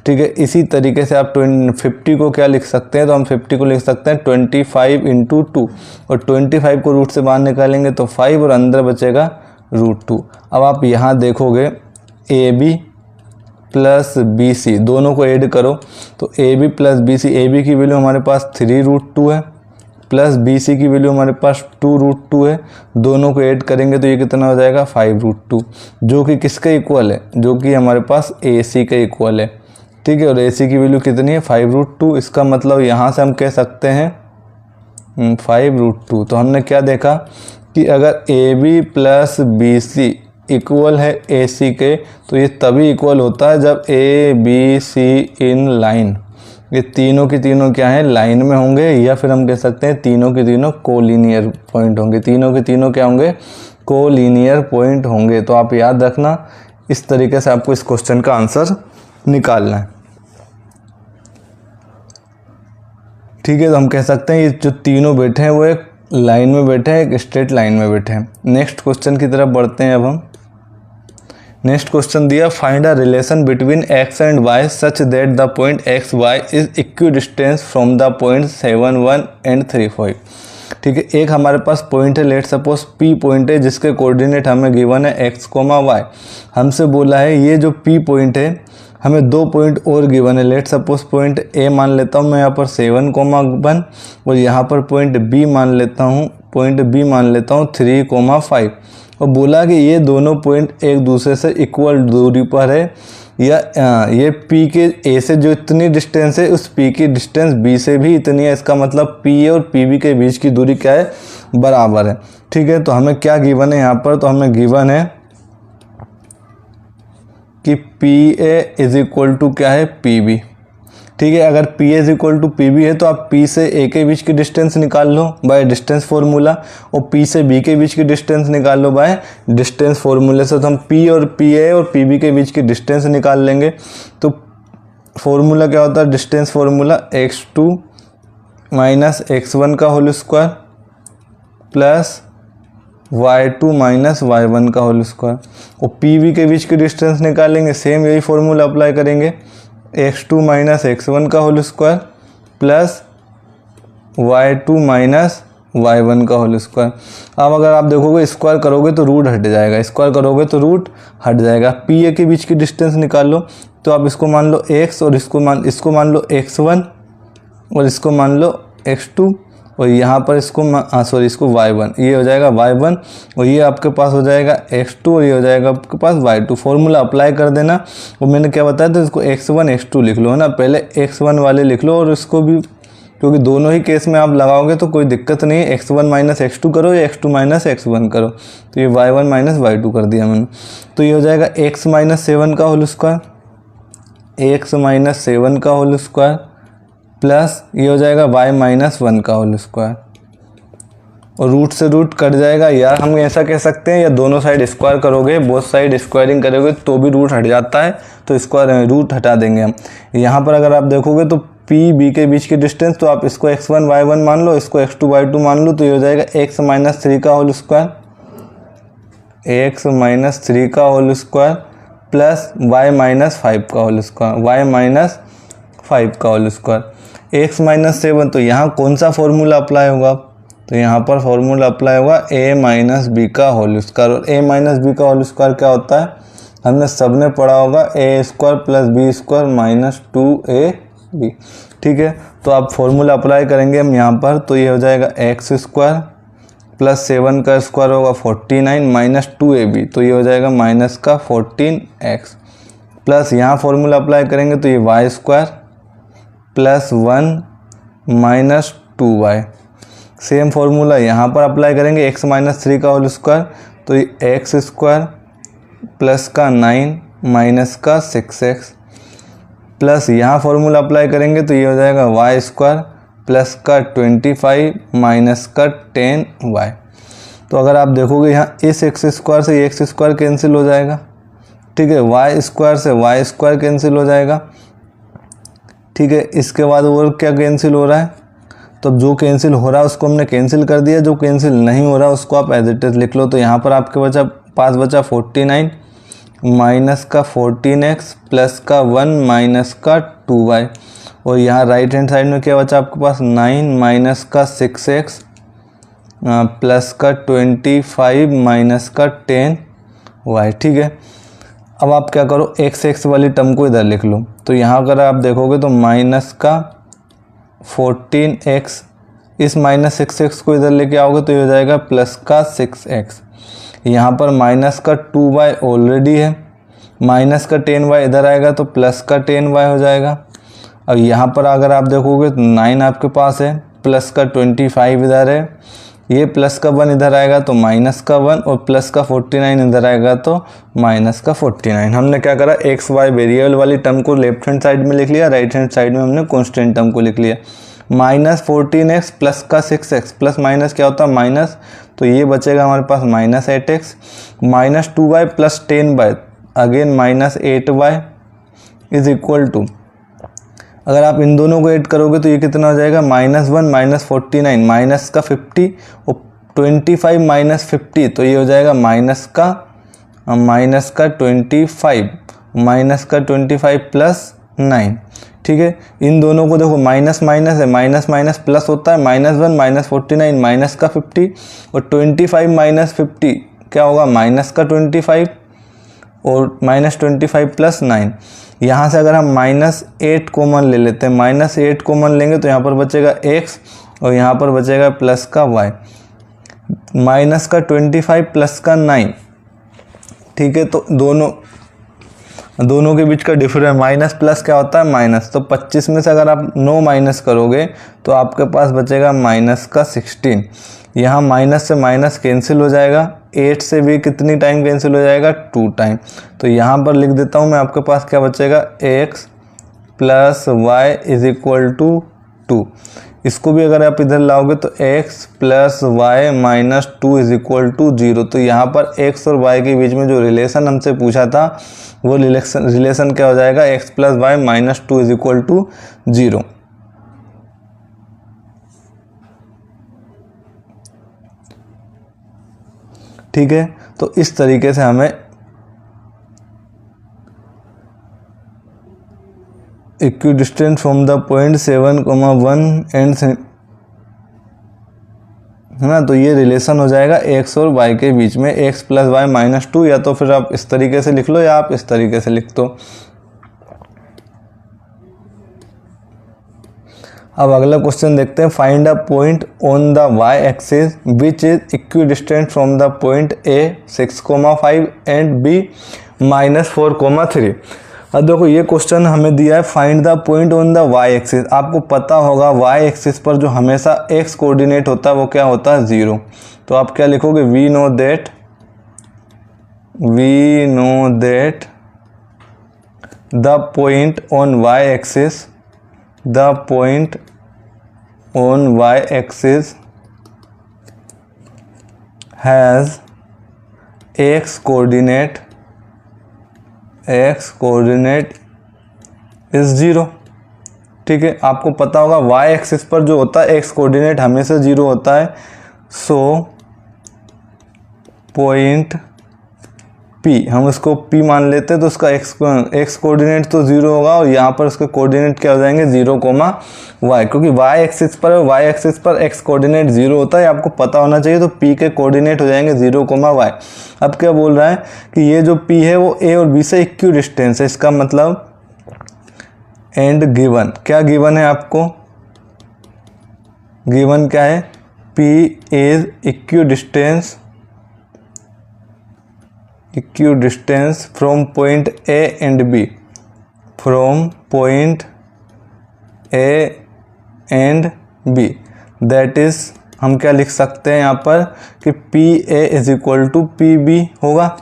ठीक है, इसी तरीके से आप 50 को क्या लिख सकते हैं, तो हम 50 को लिख सकते हैं 25 × 2, और 25 को रूट से बाहर निकालेंगे तो 5 और अंदर बचेगा √2। अब आप यहाँ देखोगे AB प्लस BC दोनों को ऐड करो तो AB प्लस BC, AB की वैल्यू हमारे पास 3√2 है, प्लस BC की वैल्यू हमारे पास 2√2 है। दोनों को ऐड करेंगे तो ये कितना हो जाएगा 5√2, जो कि किसके इक्वल है, जो कि हमारे पास AC के इक्वल है। ठीक है, और AC की वैल्यू कितनी है 5√2। इसका मतलब यहाँ से हम कह सकते हैं 5√2। तो हमने क्या देखा कि अगर AB प्लस BC इक्वल है AC के, तो ये तभी इक्वल होता है जब ABC इन लाइन, ये तीनों की तीनों क्या है लाइन में होंगे, या फिर हम कह सकते हैं तीनों की तीनों कोलिनियर पॉइंट होंगे। तीनों के तीनों क्या होंगे, कोलिनियर पॉइंट होंगे। तो आप याद रखना, इस तरीके से आपको इस क्वेश्चन का आंसर निकालना है। ठीक है, तो हम कह सकते हैं ये जो तीनों बैठे हैं वो एक लाइन में बैठे हैं, एक स्ट्रेट लाइन में बैठे हैं। नेक्स्ट क्वेश्चन की तरफ बढ़ते हैं अब हम। नेक्स्ट क्वेश्चन दिया, find a relation between x and y such that the point X Y is equidistant from the point 7, 1 and 3, 5। ठीक है, एक हमारे पास पॉइंट है, लेट सपोज P पॉइंट है, जिसके कोऑर्डिनेट हमें गिवन है x, y। हमसे बोला है ये जो P पॉइंट है, हमें 2 पॉइंट और गिवन है। लेट सपोज पॉइंट A मान लेता हूँ मैं यहाँ पर 7, 1, और यहाँ पर पॉइंट B मान लेता हूँ 3, 5। और बोला कि ये दोनों पॉइंट एक दूसरे से इक्वल दूरी पर है, या ये P के A से जो इतनी डिस्टेंस है उस P की डिस्टेंस B से भी इतनी है। इसका मतलब P और PB के बीच की दूरी क्या है, बराबर है। ठीक है, तो हमें क्या गिवन है यहाँ पर, तो हमें गिवन है कि PA इज इक्वल टू क्या है PB। ठीक है, अगर PA is equal to PB है तो आप P से A के बीच की डिस्टेंस निकाल लो बाय डिस्टेंस फॉर्मूला, और P से B के बीच की डिस्टेंस निकाल लो बाय डिस्टेंस फॉर्मूले से। तो हम P और PA और PB के बीच की डिस्टेंस निकाल लेंगे। तो फॉर्मूला क्या होता है, distance formula x2 minus x1 का whole square plus y2 minus y1 का होल स्क्वायर, और PB के बीच की डिस्टेंस निकालेंगे, सेम यही फॉर्मूला अप्लाई करेंगे, x2 माइनस x1 का whole square plus y2 minus y1 का होल स्क्वायर। अब अगर आप देखोगे स्क्वायर करोगे तो रूट हट जाएगा, स्क्वायर करोगे तो रूट हट जाएगा। PA के बीच की डिस्टेंस निकाल लो, तो आप इसको मान लो x और इसको मान लो x1 और इसको मान लो x2, और यहाँ पर इसको इसको y1, ये हो जाएगा y1, और ये आपके पास हो जाएगा x2, और ये हो जाएगा आपके पास y2। फॉर्मूला अप्लाई कर देना। और मैंने क्या बताया था, इसको x1 x2 लिख लो है ना, पहले x1 वाले लिख लो, और इसको भी, क्योंकि दोनों ही केस में आप लगाओगे तो कोई दिक्कत नहीं है, x1 माइनस x2 करो या x2 माइनस x1 करो। तो ये y1 माइनस y2 कर दिया मैंने, तो ये हो जाएगा x माइनस 7 का होल स्क्वायर, x माइनस 7 का होल स्क्वायर प्लस ये हो जाएगा y माइनस 1 का होल स्क्वायर, और रूट से रूट कट जाएगा। या हम ऐसा कह सकते हैं, या दोनों साइड स्क्वायर करोगे, बोथ साइड स्क्वायरिंग करोगे तो भी रूट हट जाता है, तो स्क्वायर रूट हटा देंगे हम। यहाँ पर अगर आप देखोगे तो PB के बीच की डिस्टेंस, तो आप इसको x1 y1 मान लो, इसको x2 y2 मान लो, तो ये हो जाएगा x माइनस 3 का होल स्क्वायर, x माइनस 3 का whole square plus y minus 5 का होल स्क्वायर, y माइनस 5 का होल स्क्वायर, x माइनस 7। तो यहाँ कौन सा फॉर्मूला अप्लाई होगा, तो यहाँ पर फॉर्मूला अप्लाई होगा a माइनस b का होल स्क्वायर। और a माइनस b का होल स्क्वायर क्या होता है, हमने सबने पढ़ा होगा, a square plus b square minus 2ab। ठीक है, तो आप फॉर्मूला अप्लाई करेंगे हम यहाँ पर, तो ये हो जाएगा x स्क्वायर प्लस 7 का स्क्वायर होगा 49 माइनस 2ab, तो ये हो जाएगा माइनस का 14x, प्लस यहाँ फॉर्मूला अप्लाई करेंगे तो ये y square plus 1 minus 2y। Same formula यहाँ पर अप्लाई करेंगे, x माइनस 3 का होल स्क्वायर, तो ये x स्क्वायर प्लस का 9 माइनस का 6x, प्लस यहाँ फॉर्मूला अप्लाई करेंगे तो ये हो जाएगा y स्क्वायर प्लस का 25 माइनस का 10y। तो अगर आप देखोगे यहाँ इस x स्क्वायर से ये x स्क्वायर कैंसिल हो जाएगा, ठीक है, वाई स्क्वायर से वाई स्क्वायर कैंसिल हो जाएगा। ठीक है, इसके बाद और क्या कैंसिल हो रहा है, तो जो कैंसिल हो रहा है उसको हमने कैंसिल कर दिया, जो कैंसिल नहीं हो रहा उसको आप एज इट इज लिख लो। तो यहाँ पर आपके पास बचा 49 माइनस का 14x प्लस का 1 माइनस का 2y, और यहाँ राइट हैंड साइड में क्या बचा आपके पास 9 माइनस का 6x प्लस का 25 माइनस का 10y। ठीक है, अब आप क्या करो, x वाली टर्म को इधर लिख लो। तो यहाँ अगर आप देखोगे तो माइनस का 14x, इस माइनस 6x को इधर लेके आओगे तो ये हो जाएगा प्लस का 6x। यहाँ पर माइनस का 2y ऑलरेडी है, माइनस का 10y इधर आएगा तो प्लस का 10y हो जाएगा। अब यहाँ पर अगर आप देखोगे तो 9 आपके पास है, प्लस का 25 इधर है, ये प्लस का 1 इधर आएगा तो माइनस का 1, और प्लस का 49 इधर आएगा तो माइनस का 49। हमने क्या करा, एक्स वाई वेरिएबल वाली टर्म को लेफ्ट हैंड साइड में लिख लिया, राइट हैंड साइड में हमने कांस्टेंट टर्म को लिख लिया। माइनस 14x प्लस का 6x, प्लस माइनस क्या होता है माइनस, तो ये बचेगा हमारे पास minus 8x, minus 2y plus 10y again minus 8y is equal to, अगर आप इन दोनों को ऐड करोगे तो ये कितना हो जाएगा, माइनस 1 माइनस 49 माइनस का 50 और 25 माइनस 50, तो ये हो जाएगा माइनस का 25 माइनस का 25 प्लस 9। ठीक है, इन दोनों को देखो माइनस माइनस है, माइनस माइनस प्लस होता है, माइनस 1 माइनस 49 माइनस का 50 और 25 माइनस 50 क्या होगा, माइनस का 25 और माइनस 25 प्लस 9। यहाँ से अगर हम माइनस 8 कॉमन ले लेते हैं, माइनस 8 कॉमन लेंगे तो यहाँ पर बचेगा x और यहाँ पर बचेगा प्लस का y, माइनस का 25 प्लस का 9। ठीक है, तो दोनों के बीच का डिफरेंस माइनस प्लस क्या होता है माइनस, तो 25 में से अगर आप 9 माइनस करोगे तो आपके पास बचेगा माइनस का 16। यहाँ माइनस से माइनस कैंसिल हो जाएगा, 8 से भी कितनी टाइम कैंसिल हो जाएगा, 2 टाइम। तो यहाँ पर लिख देता हूँ मैं, आपके पास क्या बचेगा, x plus Y is equal to 2। इसको भी अगर आप इधर लाओगे तो x plus Y minus 2 is equal to 0। तो यहाँ पर x और y के बीच में जो रिलेशन हमसे पूछा था वो रिलेशन क्या हो जाएगा, x plus Y minus 2 is equal to 0। ठीक है, तो इस तरीके से हमें equidistant from the point 7,1 and है ना, तो ये रिलेशन हो जाएगा x और y के बीच में, x प्लस वाई माइनस 2, या तो फिर आप इस तरीके से लिख लो या आप इस तरीके से लिख दो। अब अगला क्वेश्चन देखते हैं, find a point on the y axis which is equidistant from the point a 6,5 and b -4,3। अब देखो ये क्वेश्चन हमें दिया है, find the point on the y axis. आपको पता होगा y एक्सिस पर जो हमेशा x कोऑर्डिनेट होता है वो क्या होता है, 0। तो आप क्या लिखोगे, we know that the point on y axis, the point on y axis has x coordinate is 0। ठीक है, आपको पता होगा y एक्सिस पर जो होता है x कोऑर्डिनेट हमेशा 0 होता है। सो पॉइंट P, हम इसको P मान लेते हैं, तो उसका x कोऑर्डिनेट तो 0 होगा और यहाँ पर उसके कोऑर्डिनेट क्या हो जाएंगे, 0,y, क्योंकि y एक्सिस पर x कोऑर्डिनेट 0 होता है, आपको पता होना चाहिए। तो P के कोऑर्डिनेट हो जाएंगे 0,y। अब क्या बोल रहा है कि ये जो P है वो a और b से इक्वी डिस्टेंस है, इसका मतलब एंड गिवन, क्या गिवन है आपको, गिवन क्या है, P is equidistant from point A and B, from point A and B, that is हम क्या लिख सकते हैं यहाँ पर कि P A is equal to P B होगा।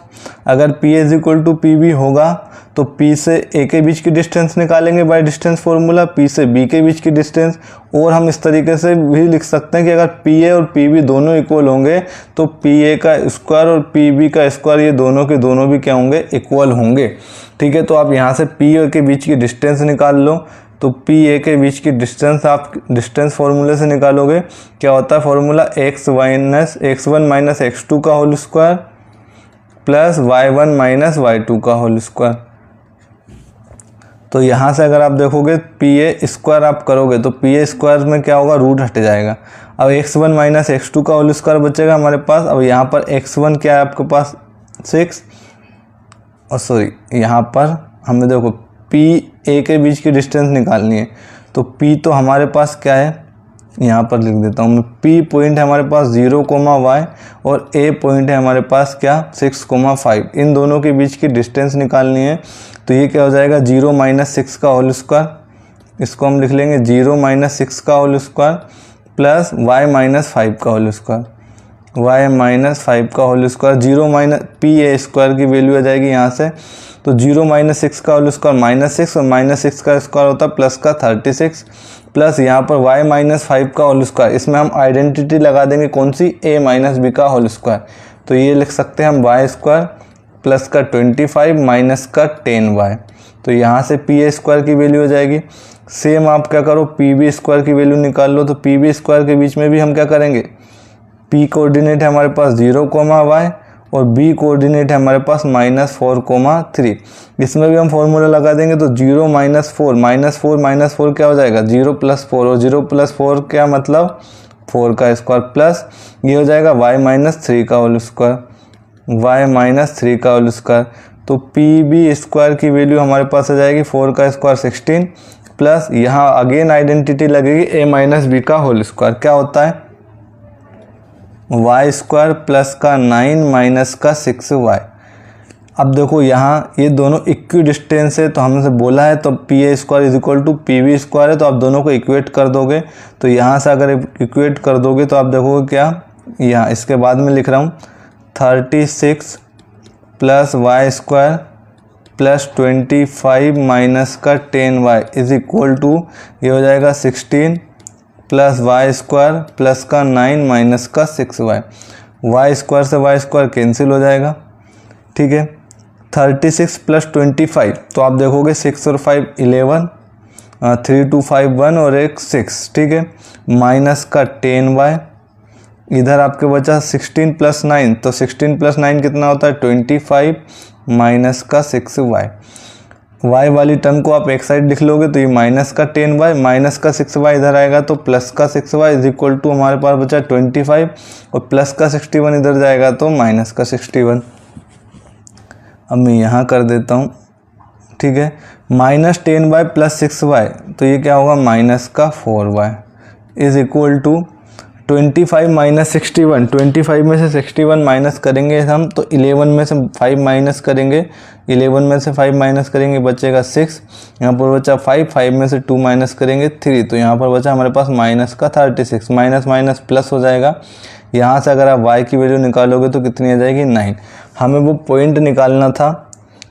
अगर P A is equal to P B होगा तो पी से ए के बीच की डिस्टेंस निकालेंगे बाय डिस्टेंस फॉर्मूला, पी से बी के बीच की डिस्टेंस। और हम इस तरीके से भी लिख सकते हैं कि अगर पी ए और पी बी दोनों इक्वल होंगे तो पी ए का स्क्वायर और पी बी का स्क्वायर ये दोनों के दोनों भी क्या होंगे, इक्वल होंगे। ठीक है, तो आप यहाँ से पी ए के बीच की डिस्टेंस निकाल लो। तो पी ए के बीच की डिस्टेंस आप डिस्टेंस फॉर्मूले से निकालोगे। क्या होता है फॉर्मूला, x1 माइनस x2 का whole square plus y1 minus y2 का होल स्क्वायर। तो यहाँ से अगर आप देखोगे पी ए स्क्वायर आप करोगे तो पी ए स्क्वायर में क्या होगा, रूट हट जाएगा। अब x1 माइनस x2 का होल स्क्वायर बचेगा हमारे पास। अब यहाँ पर x1 क्या है आपके पास 6, और सॉरी यहाँ पर हमें देखो पी ए के बीच की डिस्टेंस निकालनी है। तो पी तो हमारे पास क्या है, यहाँ पर लिख देता हूँ मैं, पी पॉइंट है हमारे पास 0, y और ए पॉइंट है हमारे पास क्या 6, 5। इन दोनों के बीच की डिस्टेंस निकालनी है। तो ये क्या हो जाएगा 0 माइनस 6 का होल स्क्वायर, इसको हम लिख लेंगे 0 माइनस 6 का whole square plus y minus 5 का होल स्क्वायर, y माइनस 5 का whole square. 0 minus P A square की वैल्यू आ जाएगी यहाँ से। तो 0 माइनस 6 का होल स्क्वायर -6 और -6 का स्क्वायर होता है प्लस का 36 प्लस यहाँ पर y माइनस 5 का होल स्क्वायर। इसमें हम आइडेंटिटी लगा देंगे कौन सी, a माइनस बी का होल स्क्वायर। तो ये लिख सकते हैं हम y स्क्वायर प्लस का 25 माइनस का 10y। तो यहाँ से पी ए स्क्वायर की वैल्यू हो जाएगी। सेम आप क्या करो, पी बी स्क्वायर की वैल्यू निकाल लो। तो पी बी स्क्वायर के बीच में भी हम क्या करेंगे, p कोऑर्डिनेट है हमारे पास 0, y और b कोऑर्डिनेट है हमारे पास -4, 3। इसमें भी हम फॉर्मूला लगा देंगे। तो 0 माइनस 4 क्या हो जाएगा 0 प्लस 4 और 0 प्लस 4 क्या मतलब 4 का स्क्वायर प्लस ये हो जाएगा y माइनस 3 का होल स्क्वायर, तो पी बी स्क्वायर की वैल्यू हमारे पास आ जाएगी 4 का स्क्वायर 16 प्लस यहाँ अगेन आइडेंटिटी लगेगी a माइनस बी का होल स्क्वायर। क्या होता है y स्क्वायर प्लस का 9 माइनस का 6y। अब देखो यहाँ ये दोनों इक्वी डिस्टेंस है, तो हमसे बोला है तो P A square is equal to P B square है, तो आप दोनों को इक्वेट कर दोगे। तो यहाँ से अगर इक्वेट कर दोगे तो आप देखोगे क्या, यहाँ इसके बाद में लिख रहा हूँ 36 plus Y square plus 25 minus का 10y इज इक्वल टू ये हो जाएगा 16 प्लस वाई स्क्वायर प्लस का 9 माइनस का 6y। वाई स्क्वायर से वाई स्क्वायर कैंसिल हो जाएगा। ठीक है, 36 प्लस 25 तो आप देखोगे 6 और 5 11, 3 2 5 1 और एक 6। ठीक है, माइनस का 10y, इधर आपके बचा 16 प्लस 9, तो 16 प्लस 9 कितना होता है 25 माइनस का 6y। y वाली टर्म को आप एक साइड लिख लोगे तो ये माइनस का 10y माइनस का 6y इधर आएगा, तो प्लस का 6y इज इक्वल टू हमारे पास बचा 25 और प्लस का 61 इधर जाएगा तो माइनस का 61। अब मैं यहाँ कर देता हूँ। ठीक है, माइनस 10y प्लस 6y तो ये क्या होगा माइनस का 4y is equal to 25 minus 61। 25 में से 61 माइनस करेंगे हम तो 11 में से 5 माइनस करेंगे, 11 में से 5 माइनस करेंगे बचेगा 6। यहाँ पर बचा 5 में से 2 माइनस करेंगे 3, तो यहाँ पर बचा हमारे पास माइनस का 36। माइनस माइनस प्लस हो जाएगा। यहाँ से अगर आप y की वैल्यू निकालोगे तो कितनी आ जाएगी 9। हमें वो पॉइंट निकालना था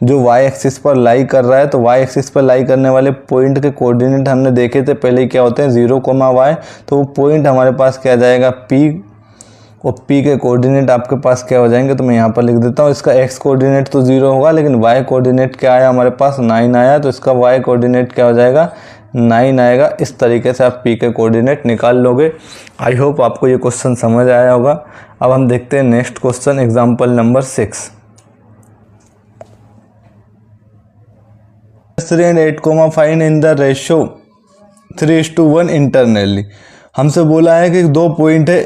जो y एक्सिस पर लाई कर रहा है, तो y एक्सिस पर लाई करने वाले पॉइंट के कोऑर्डिनेट हमने देखे थे पहले ही क्या होते हैं 0, y। तो वो पॉइंट हमारे पास क्या जाएगा p, और p के कोऑर्डिनेट आपके पास क्या हो जाएंगे, तो मैं यहाँ पर लिख देता हूँ। इसका x कोऑर्डिनेट तो 0 होगा, लेकिन y कोऑर्डिनेट क्या आया हमारे पास 9 आया, तो इसका y कोऑर्डिनेट क्या हो जाएगा 9 आएगा। इस तरीके से आप p के कोऑर्डिनेट निकाल लोगे। आई होप आपको ये क्वेश्चन समझ आया होगा। अब हम देखते हैं next question, example number 6। 3 and 8, find in the ratio 3:1 internally. हमसे बोला है कि दो पॉइंट है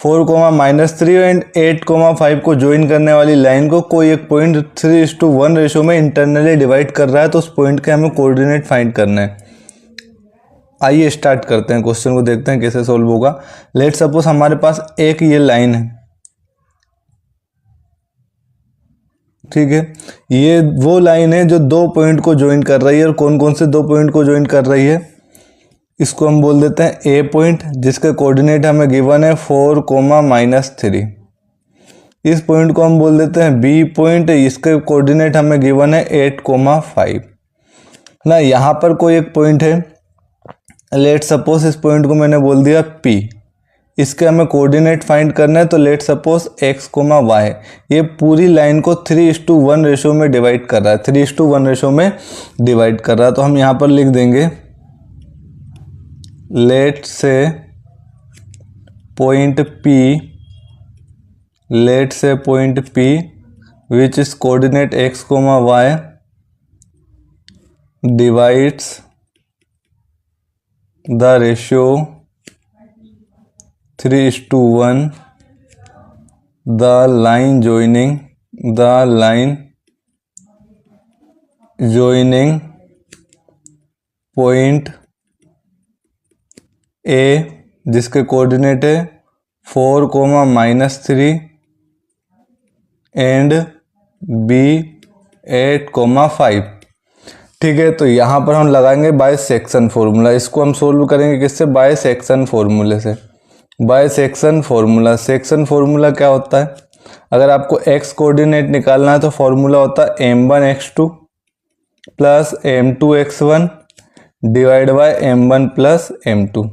4, -3 एंड 8, 5 को ज्वाइन करने वाली लाइन को कोई एक पॉइंट 3:1 रेशियो में इंटरनली डिवाइड कर रहा है, तो उस पॉइंट के हमें कोऑर्डिनेट फाइंड करना है। आइए स्टार्ट करते हैं, क्वेश्चन को देखते हैं कैसे सोल्व होगा। लेट सपोज हमारे पास एक ये लाइन है। ठीक है, ये वो लाइन है जो दो पॉइंट को ज्वाइन कर रही है, और कौन कौन से दो पॉइंट को ज्वाइन कर रही है, इसको हम बोल देते हैं ए पॉइंट, जिसके कोऑर्डिनेट हमें गिवन है 4, -3। इस पॉइंट को हम बोल देते हैं बी पॉइंट, इसके कोऑर्डिनेट हमें गिवन है 8, 5 ना। यहाँ पर कोई एक पॉइंट है, लेट सपोज इस पॉइंट को मैंने बोल दिया पी, इसके हमें कोऑर्डिनेट फाइंड करना है, तो लेट सपोज x, y, ये पूरी लाइन को 3:1 रेशो में डिवाइड कर रहा है, 3:1 रेशो में डिवाइड कर रहा है। तो हम यहाँ पर लिख देंगे लेट से point P which is coordinate x, y divides the ratio 3:1 the line joining point A, जिसके कोऑर्डिनेट है 4, -3 एंड B 8, 5। ठीक है, तो यहाँ पर हम लगाएंगे बाय सेक्शन फॉर्मूला। इसको हम सोल्व करेंगे किससे? बाय सेक्शन फॉर्मूले से। बाय सेक्शन सेक्शन फॉर्मूला क्या होता है? अगर आपको x कोऑर्डिनेट निकालना है तो फॉर्मूला होता है m1x2 plus m2x1 divide by m1 plus m2।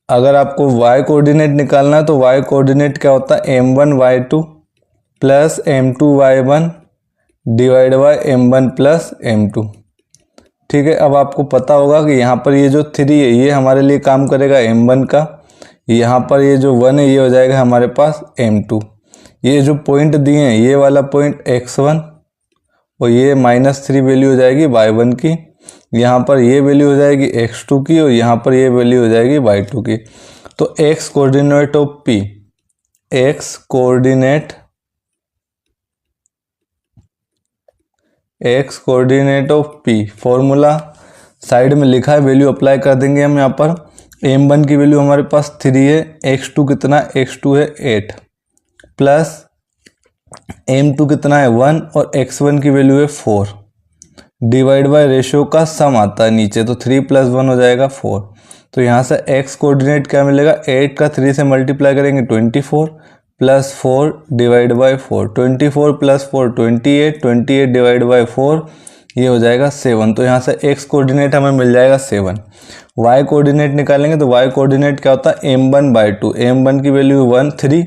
अगर आपको y कोऑर्डिनेट निकालना है तो y कोऑर्डिनेट क्या होता है? m1y2 plus m2y1 divide by m1 plus m2। ठीक है, अब आपको पता होगा कि यहाँ पर ये जो 3 है ये हमारे लिए काम करेगा m1 का, यहाँ पर ये जो 1 है ये हो जाएगा हमारे पास m2। ये जो पॉइंट दिए हैं ये वाला पॉइंट x1 और ये -3 वैल्यू हो जाएगी y1 की, यहाँ पर ये वैल्यू हो जाएगी x2 की और यहाँ पर ये वैल्यू हो जाएगी y2 की। तो x coordinate of P, x coordinate of P formula side में लिखा है, वैल्यू अप्लाई कर देंगे हम। यहाँ पर m1 की वैल्यू हमारे पास 3 है, x2 कितना? x2 है 8 प्लस m2 कितना है 1 और x1 की वैल्यू है 4 डिवाइड बाय रेशियो का सम आता है नीचे, तो 3 + 1 हो जाएगा 4। तो यहाँ से x कोऑर्डिनेट क्या मिलेगा? 8 का 3 से मल्टीप्लाई करेंगे 24 plus 4 divide by 4, 24 + 4 28, 28 divide by 4 ये हो जाएगा 7। तो यहाँ से x कोऑर्डिनेट हमें मिल जाएगा 7। y कोऑर्डिनेट निकालेंगे तो y कोऑर्डिनेट क्या होता है? m1/2, m1 की वैल्यू 1 3,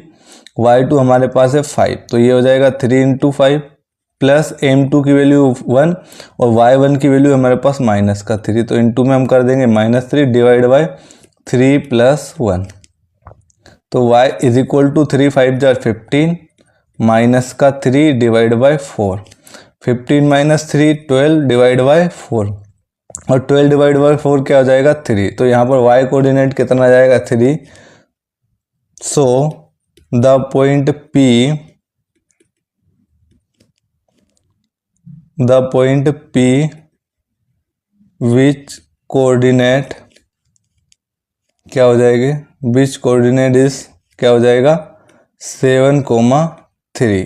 y2 हमारे पास है 5, तो ये हो जाएगा 3 × 5 प्लस m2 की वैल्यू 1 और y1 की वैल्यू हमारे पास -3, तो इनटू में हम कर देंगे -3 डिवाइड बाय 3 + 1। तो y is equal to 3 × 5 = 15 -3 divide by 4, 15 - 3 12 divide by 4 और 12 डिवाइड बाय 4 क्या हो जाएगा? 3। तो यहाँ पर y कोऑर्डिनेट कितना आ जाएगा? 3। So the point P which coordinate क्या हो जाएगी? विच कोऑर्डिनेट इज क्या हो जाएगा? 7, 3।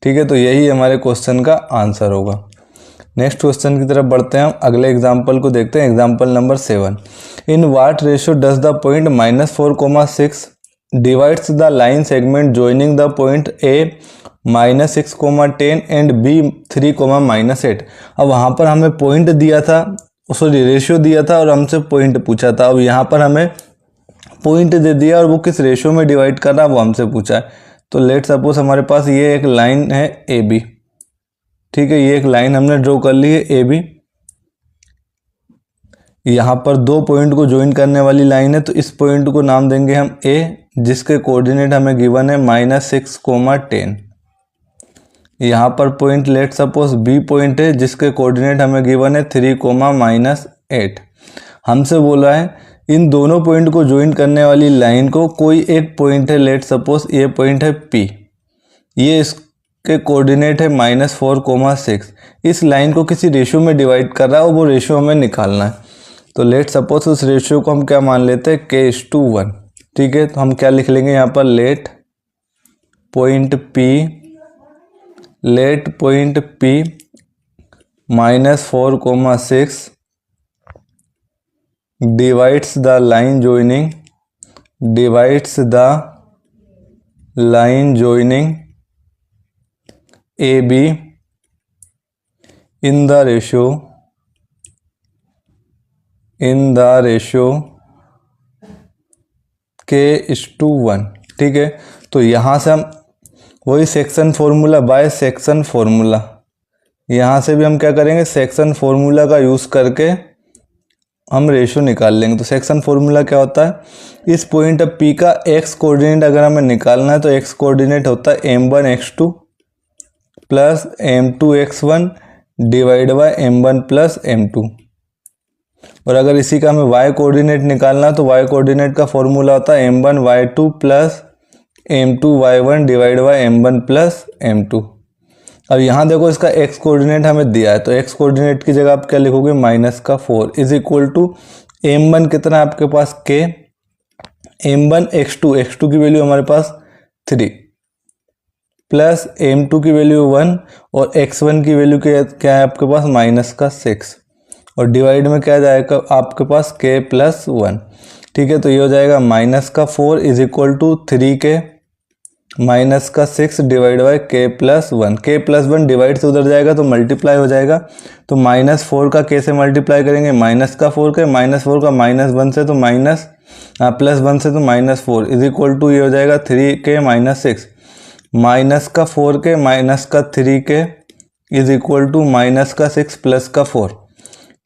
ठीक है, तो यही हमारे क्वेश्चन का आंसर होगा। नेक्स्ट क्वेश्चन की तरफ बढ़ते हैं हम, अगले एग्जाम्पल को देखते हैं। Example number 7, in what ratio does the point -4, 6 divides the line segment joining the point A -6, 10 and B 3, -8। अब वहाँ पर हमें पॉइंट दिया था, सॉरी रेशियो दिया था और हमसे पॉइंट पूछा था। अब यहाँ पर हमें पॉइंट दे दिया और वो किस रेशियो में डिवाइड कर रहा है वो हमसे पूछा है। तो लेट सपोज हमारे पास ये एक लाइन है AB। ठीक है, ये एक लाइन हमने ड्रॉ कर ली है AB। यहाँ पर दो पॉइंट को ज्वाइन करने वाली लाइन है, तो इस पॉइंट को नाम देंगे हम A, जिसके कोऑर्डिनेट हमें गिवन है -6, 10। यहाँ पर point let suppose B point है, जिसके कोऑर्डिनेट हमें गिवन है 3, -8। हमसे बोला है इन दोनों पॉइंट को ज्वाइन करने वाली लाइन को कोई एक पॉइंट है, लेट सपोज ये पॉइंट है P, ये इसके कोऑर्डिनेट है -4, 6। इस लाइन को किसी रेशियो में डिवाइड कर रहा है और वो रेशियो हमें निकालना है। तो लेट सपोज उस रेशियो को हम क्या मान लेते हैं? k:1। ठीक है, तो हम क्या लिख लेंगे यहाँ पर? Let point P -4, 6 divides the line joining AB in the ratio K:1। ठीक है, तो यहाँ से हम वही section formula by section formula, यहाँ से भी हम क्या करेंगे, सेक्शन फॉर्मूला का यूज़ करके हम रेशियो निकाल लेंगे। तो सेक्शन फॉर्मूला क्या होता है, इस पॉइंट P का x कोऑर्डिनेट अगर हमें निकालना है तो x कोऑर्डिनेट होता है m1x2 plus m2x1 divide by m1 plus m2। और अगर इसी का हमें y कोऑर्डिनेट निकालना है तो y कोऑर्डिनेट का फॉर्मूला होता है m1y2 plus m2y1 divide by m1 plus m2। अब यहाँ देखो इसका x कोऑर्डिनेट हमें दिया है, तो x कोऑर्डिनेट की जगह आप क्या लिखोगे, -4 इज इक्वल टू m1 कितना है आपके पास k, m1 x2 की वैल्यू हमारे पास 3 प्लस m2 की वैल्यू 1 और x1 की वैल्यू क्या है आपके पास -6 और डिवाइड में क्या जाएगा आपके पास k+1। ठीक है, तो ये हो जाएगा -4 is equal to 3k -6 divide by k+1। k+1 divide से उधर जाएगा तो मल्टीप्लाई हो जाएगा, तो -4 का k से मल्टीप्लाई करेंगे, -4 का -4 का -1 से तो +1 से तो -4 इज इक्वल टू ये हो जाएगा 3k -6 -4 के -3k is equal to -6 plus 4,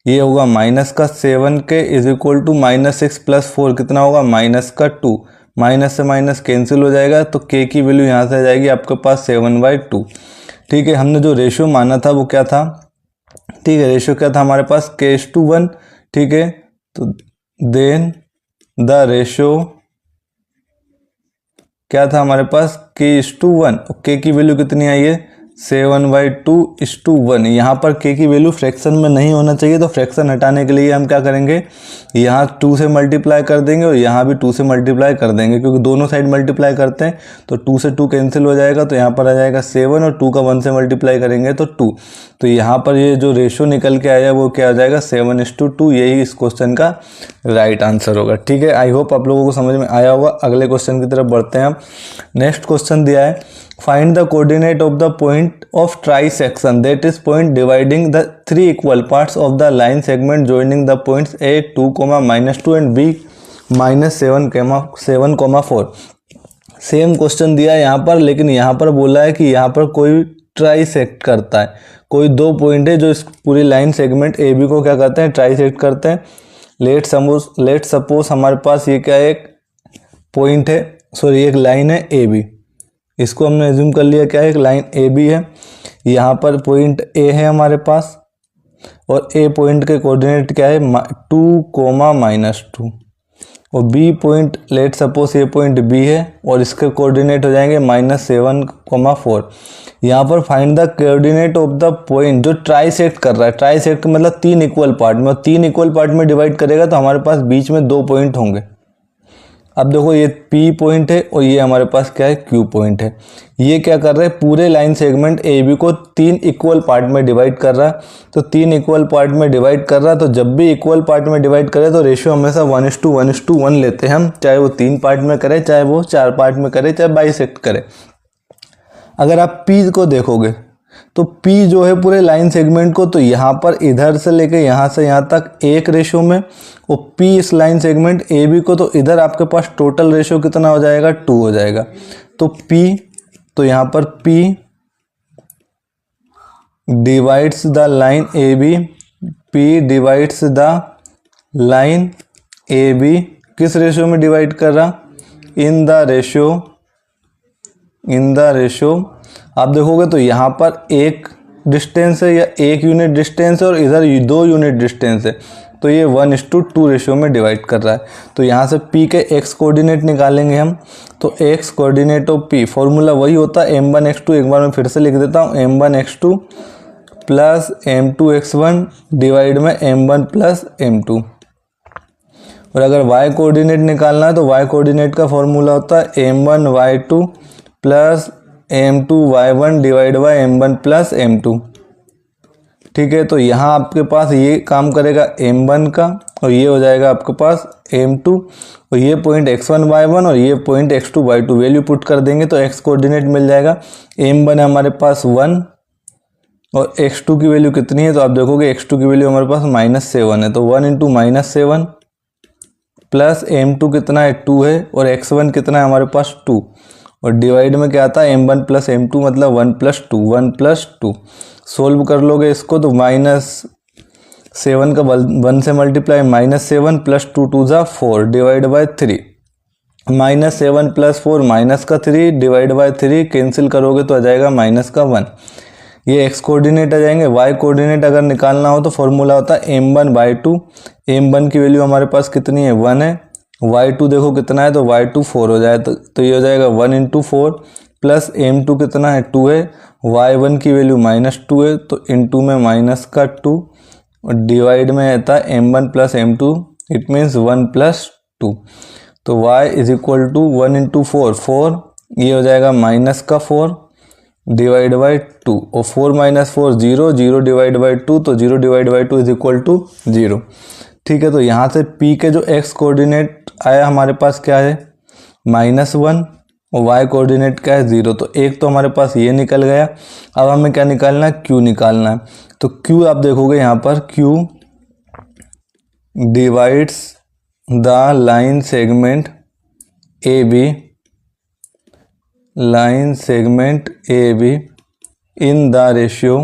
ये होगा -7k is equal to -6 plus 4 कितना होगा -2, माइनस से माइनस कैंसिल हो जाएगा, तो k की वैल्यू यहाँ से आ जाएगी आपके पास 7/2। ठीक है, हमने जो रेशियो माना था वो क्या था, ठीक है, रेशियो क्या था हमारे पास k:1। ठीक है, तो देन द रेशियो क्या था हमारे पास k:1, k की वैल्यू कितनी आई है 7/2:1। यहाँ पर k की वैल्यू फ्रैक्शन में नहीं होना चाहिए, तो फ्रैक्शन हटाने के लिए हम क्या करेंगे, यहाँ 2 से मल्टीप्लाई कर देंगे और यहाँ भी 2 से मल्टीप्लाई कर देंगे, क्योंकि दोनों साइड मल्टीप्लाई करते हैं तो 2 से 2 कैंसिल हो जाएगा, तो यहाँ पर आ जाएगा 7 और 2 का 1 से मल्टीप्लाई करेंगे तो 2। तो यहाँ पर ये जो रेशियो निकल के आया वो क्या आ जाएगा 7:2, यही इस क्वेश्चन का राइट आंसर होगा। ठीक है, आई होप आप लोगों को समझ में आया होगा। अगले क्वेश्चन की तरफ बढ़ते हैं हम। नेक्स्ट क्वेश्चन दिया है, find the coordinate of the point of trisection, that is point dividing the 3 equal parts of the line segment joining the points A 2, -2 and B -7, 4। Same question दिया है यहाँ पर, लेकिन यहाँ पर बोला है कि यहाँ पर कोई ट्राइसेक्ट करता है, कोई दो पॉइंट है जो इस पूरी लाइन सेगमेंट AB को क्या करते हैं, ट्राइसेक्ट करते हैं। लेट सपोज हमारे पास ये क्या है, एक पॉइंट है, सॉरी एक लाइन है AB, इसको हमने एज्यूम कर लिया क्या है, एक लाइन AB है। यहाँ पर पॉइंट A है हमारे पास और A पॉइंट के कोऑर्डिनेट क्या है 2, -2 और B पॉइंट लेट सपोज ये पॉइंट B है और इसके कोऑर्डिनेट हो जाएंगे -7, 4। यहाँ पर find the coordinate of the point जो ट्राइसेक्ट कर रहा है, ट्राइसेक्ट मतलब 3 इक्वल पार्ट में, और 3 इक्वल पार्ट में डिवाइड करेगा तो हमारे पास बीच में 2 पॉइंट होंगे। अब देखो ये P पॉइंट है और ये हमारे पास क्या है Q पॉइंट है। ये क्या कर रहा है, पूरे लाइन सेगमेंट AB को 3 इक्वल पार्ट में डिवाइड कर रहा है। तो 3 इक्वल पार्ट में डिवाइड कर रहा है, तो जब भी इक्वल पार्ट में डिवाइड करे तो रेशियो हमेशा 1:1:1 लेते हैं हम, चाहे वो 3 पार्ट में करे, चाहे वो 4 पार्ट में करे, चाहे बाइसेक्ट करे। अगर आप P को देखोगे तो P जो है पूरे लाइन सेगमेंट को, तो यहाँ पर इधर से लेके यहाँ से यहाँ तक 1 रेशियो में, और P इस लाइन सेगमेंट AB को, तो इधर आपके पास टोटल रेशियो कितना हो जाएगा 2 हो जाएगा। तो P, तो यहाँ पर P divides the line AB, P divides the line AB किस रेशियो में डिवाइड कर रहा, इन द रेशियो। आप देखोगे तो यहाँ पर 1 डिस्टेंस है या 1 यूनिट डिस्टेंस है और इधर 2 यूनिट डिस्टेंस है, तो ये 1:2 रेशियो में डिवाइड कर रहा है। तो यहाँ से P के x कोऑर्डिनेट निकालेंगे हम, तो x coordinate of P formula वही होता है m1x2, एक बार मैं फिर से लिख देता हूँ, m1x2 प्लस m2x1 डिवाइड में m1 प्लस m2। और अगर y कोऑर्डिनेट निकालना है तो y कोऑर्डिनेट का फॉर्मूला होता है m1y2 plus m2y1 divide by m1 plus m2। ठीक है, तो यहाँ आपके पास ये काम करेगा m1 का और ये हो जाएगा आपके पास m2 और ये पॉइंट x1 y1 और ये point x2 y2 value put कर देंगे तो x कोऑर्डिनेट मिल जाएगा। m1 है हमारे पास 1 और x2 की वैल्यू कितनी है तो आप देखोगे x2 की वैल्यू हमारे पास -7 है, तो 1 इंटू -7 प्लस m2 कितना है 2 है और x1 कितना है हमारे पास 2 और डिवाइड में क्या आता है m1 प्लस m2 मतलब 1 प्लस 2 1 प्लस 2। सोल्व कर लोगे इसको तो -7 का 1 से मल्टीप्लाई -7 प्लस 2 2 ज़ा 4 डिवाइड बाय 3 -7 प्लस 4 माइनस का 3 डिवाइड बाय 3 कैंसिल करोगे तो आ जाएगा -1। ये x कोऑर्डिनेट आ जाएंगे। y कोऑर्डिनेट अगर निकालना हो तो फॉर्मूला होता है m1/2। m1 की वैल्यू हमारे पास कितनी है 1 है, y2 देखो कितना है तो y2 4 हो जाए तो ये हो जाएगा 1 इंटू 4 प्लस m2 कितना है 2 है, y1 की वैल्यू -2 है तो इंटू में -2 और डिवाइड में आता है m1 plus m2 it means 1 plus 2। तो y is equal to 1 into 4 ये हो जाएगा -4 डिवाइड बाई 2 और 4 - 4 0 0 डिवाइड बाई 2 तो 0 divide by 2 is equal to 0। ठीक है, तो यहाँ से p के जो x कोऑर्डिनेट आया हमारे पास क्या है -1 और y कोऑर्डिनेट क्या है 0, तो एक तो हमारे पास ये निकल गया। अब हमें क्या निकालना है q निकालना है। तो q आप देखोगे यहाँ पर q divides the line segment AB in the ratio.